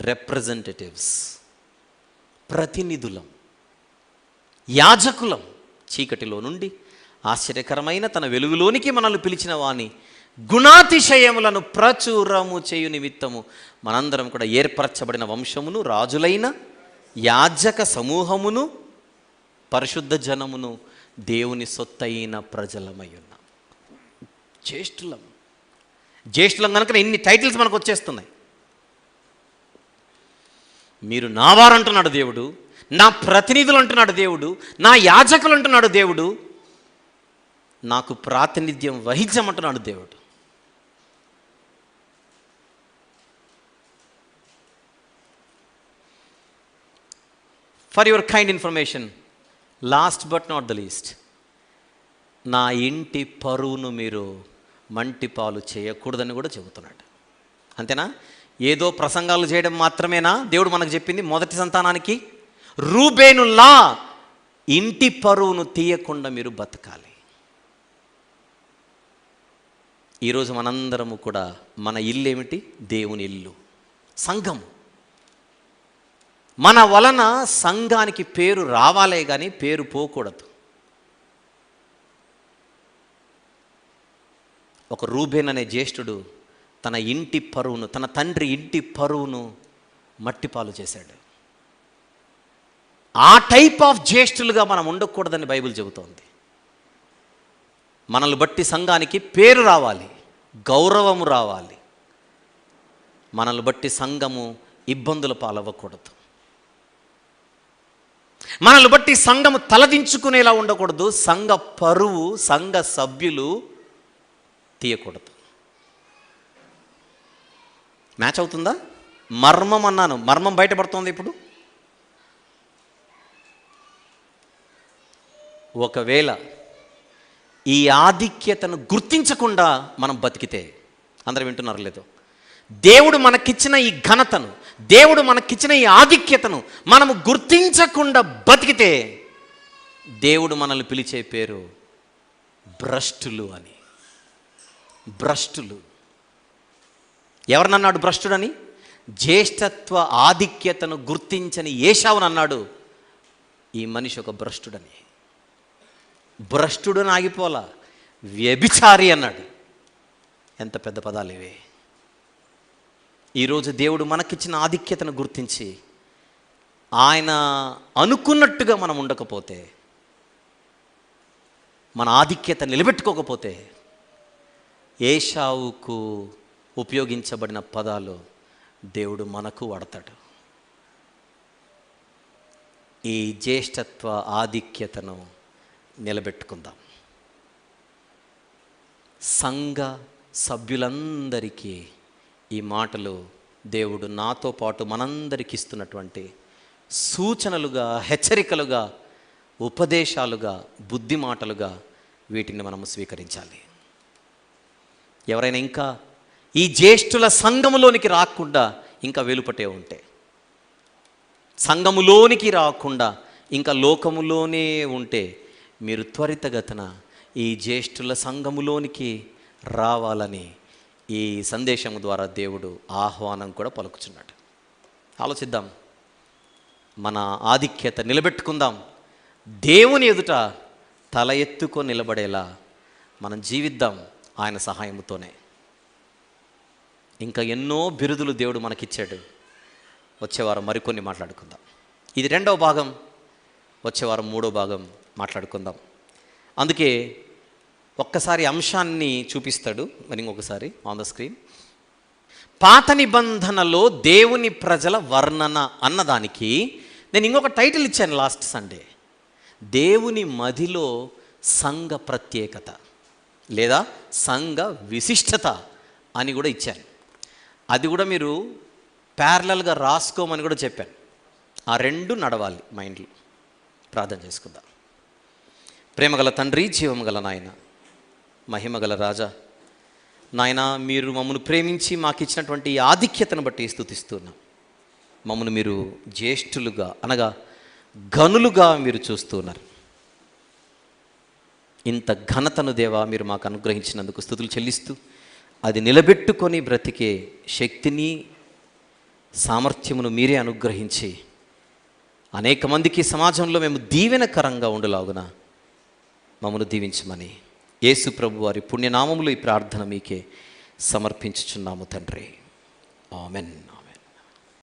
A: రిప్రజెంటేటివ్స్, ప్రతినిధులం, యాజకులం. చీకటిలో నుండి ఆశ్చర్యకరమైన తన వెలుగులోనికి మనల్ని పిలిచిన వాని గుణాతిశయములను ప్రచురము చేయు నిమిత్తము మనందరం కూడా ఏర్పరచబడిన వంశమును, రాజులైన యాజక సమూహమును, పరిశుద్ధ జనమును, దేవుని సొత్తైన ప్రజలమై ఉన్నాం. జ్యేష్ఠులం కనుక ఇన్ని టైటిల్స్ మనకు వచ్చేస్తున్నాయి. మీరు నా వారు అంటున్నాడు దేవుడు, నా ప్రతినిధులు అంటున్నాడు దేవుడు, నా యాజకులు అంటున్నాడు దేవుడు, నాకు ప్రాతినిధ్యం వహించమంటున్నాడు దేవుడు. For your kind information, last but not the least, నా ఇంటి పరువును మీరు మంటిపాలు చేయకూడదని కూడా చెబుతున్నాడు. అంతేనా? ఏదో ప్రసంగాలు చేయడం మాత్రమేనా దేవుడు మనకు చెప్పింది? మొదటి సంతానానికి రూబేనులా ఇంటి పరువును తీయకుండా మీరు బతకాలి. ఈరోజు మనందరము కూడా మన ఇల్లు ఏమిటి? దేవుని ఇల్లు, సంఘం. మన వలన సంఘానికి పేరు రావాలే కానీ పేరు పోకూడదు. ఒక రూబేన్ అనే జ్యేష్ఠుడు తన ఇంటి పరువును, తన తండ్రి ఇంటి పరువును మట్టిపాలు చేశాడు. ఆ టైప్ ఆఫ్ జ్యేష్ఠులుగా మనం ఉండకూడదని బైబిల్ చెబుతోంది. మనల్ని బట్టి సంఘానికి పేరు రావాలి, గౌరవము రావాలి. మనల్ని బట్టి సంఘము ఇబ్బందుల పాలవ్వకూడదు. మనల్ని బట్టి సంఘము తలదించుకునేలా ఉండకూడదు. సంఘ పరువు, సంఘ సభ్యులు తీయకూడదు. మ్యాచ్ అవుతుందా? మర్మం అన్నాను, మర్మం బయటపడుతోంది ఇప్పుడు. ఒకవేళ ఈ ఆధిక్యతను గుర్తించకుండా మనం బతికితే, అందరూ వింటున్నారు లేదో, దేవుడు మనకిచ్చిన ఈ ఘనతను, దేవుడు మనకిచ్చిన ఈ ఆధిక్యతను మనము గుర్తించకుండా బతికితే, దేవుడు మనల్ని పిలిచే పేరు భ్రష్టులు అని. భ్రష్టులు. ఎవరినన్నాడు భ్రష్టుడని? జ్యేష్ఠత్వ ఆధిక్యతను గుర్తించని ఏశావును అన్నాడు, ఈ మనిషి ఒక భ్రష్టుడని. భ్రష్టుడని ఆగిపోలా, వ్యభిచారి అన్నాడు. ఎంత పెద్ద పదాలు ఇవే. ఈరోజు దేవుడు మనకిచ్చిన ఆధిక్యతను గుర్తించి ఆయన అనుకున్నట్టుగా మనం ఉండకపోతే, మన ఆధిక్యత నిలబెట్టుకోకపోతే, ఏశావుకు ఉపయోగించబడిన పదాలు దేవుడు మనకు వాడతాడు. ఈ జ్యేష్ఠత్వ ఆధిక్యతను నిలబెట్టుకుందాం. సంఘ సభ్యులందరికీ ఈ మాటలు దేవుడు నాతో పాటు మనందరికి ఇస్తున్నటువంటి సూచనలుగా, హెచ్చరికలుగా, ఉపదేశాలుగా, బుద్ధి మాటలుగా వీటిని మనము స్వీకరించాలి. ఎవరైనా ఇంకా ఈ జ్యేష్ఠుల సంఘములోనికి రాకుండా ఇంకా వెలుపటే ఉంటే, సంఘములోనికి రాకుండా ఇంకా లోకములోనే ఉంటే, మీరు త్వరితగతిన ఈ జ్యేష్ఠుల సంఘములోనికి రావాలని ఈ సందేశం ద్వారా దేవుడు ఆహ్వానం కూడా పలుకుచున్నాడు. ఆలోచిద్దాం, మన ఆధిక్యత నిలబెట్టుకుందాం. దేవుని ఎదుట తల ఎత్తుకొని నిలబడేలా మనం జీవిద్దాం ఆయన సహాయంతోనే. ఇంకా ఎన్నో బిరుదులు దేవుడు మనకిచ్చాడు. వచ్చేవారం మరికొన్ని మాట్లాడుకుందాం. ఇది 2వ భాగం. వచ్చేవారం 3వ భాగం మాట్లాడుకుందాం. అందుకే ఒక్కసారి అంశాన్ని చూపిస్తాడు మరి ఇంకొకసారి ఆన్ ద స్క్రీన్. పాత నిబంధనలో దేవుని ప్రజల వర్ణన అన్నదానికి నేను ఇంకొక టైటిల్ ఇచ్చాను లాస్ట్ సండే. దేవుని మదిలో సంఘ ప్రత్యేకత లేదా సంఘ విశిష్టత అని కూడా ఇచ్చాను. అది కూడా మీరు ప్యారలల్గా రాసుకోమని కూడా చెప్పాను. ఆ 2 నడవాలి మైండ్లో. ప్రార్థన చేసుకుందాం. ప్రేమగల తండ్రి, జీవము గల నాయన, మహిమగల రాజా, నాయన మీరు మమ్మల్ని ప్రేమించి మాకు ఇచ్చినటువంటి ఈ ఆధిక్యతను బట్టి స్తుతిస్తున్నాం. మమ్మల్ని మీరు జ్యేష్ఠులుగా అనగా ఘనులుగా మీరు చూస్తున్నారు. ఇంత ఘనతను దేవా మీరు మాకు అనుగ్రహించినందుకు స్తుతులు చెల్లిస్తూ, అది నిలబెట్టుకొని బ్రతికే శక్తిని సామర్థ్యమును మీరే అనుగ్రహించి అనేక మందికి సమాజంలో మేము దీవెనకరంగా ఉండలాగున మమ్మల్ని దీవించమని యేసు ప్రభు వారి పుణ్యనామములో ఈ ప్రార్థన మీకే సమర్పించుచున్నాము తండ్రి. ఆమెన్.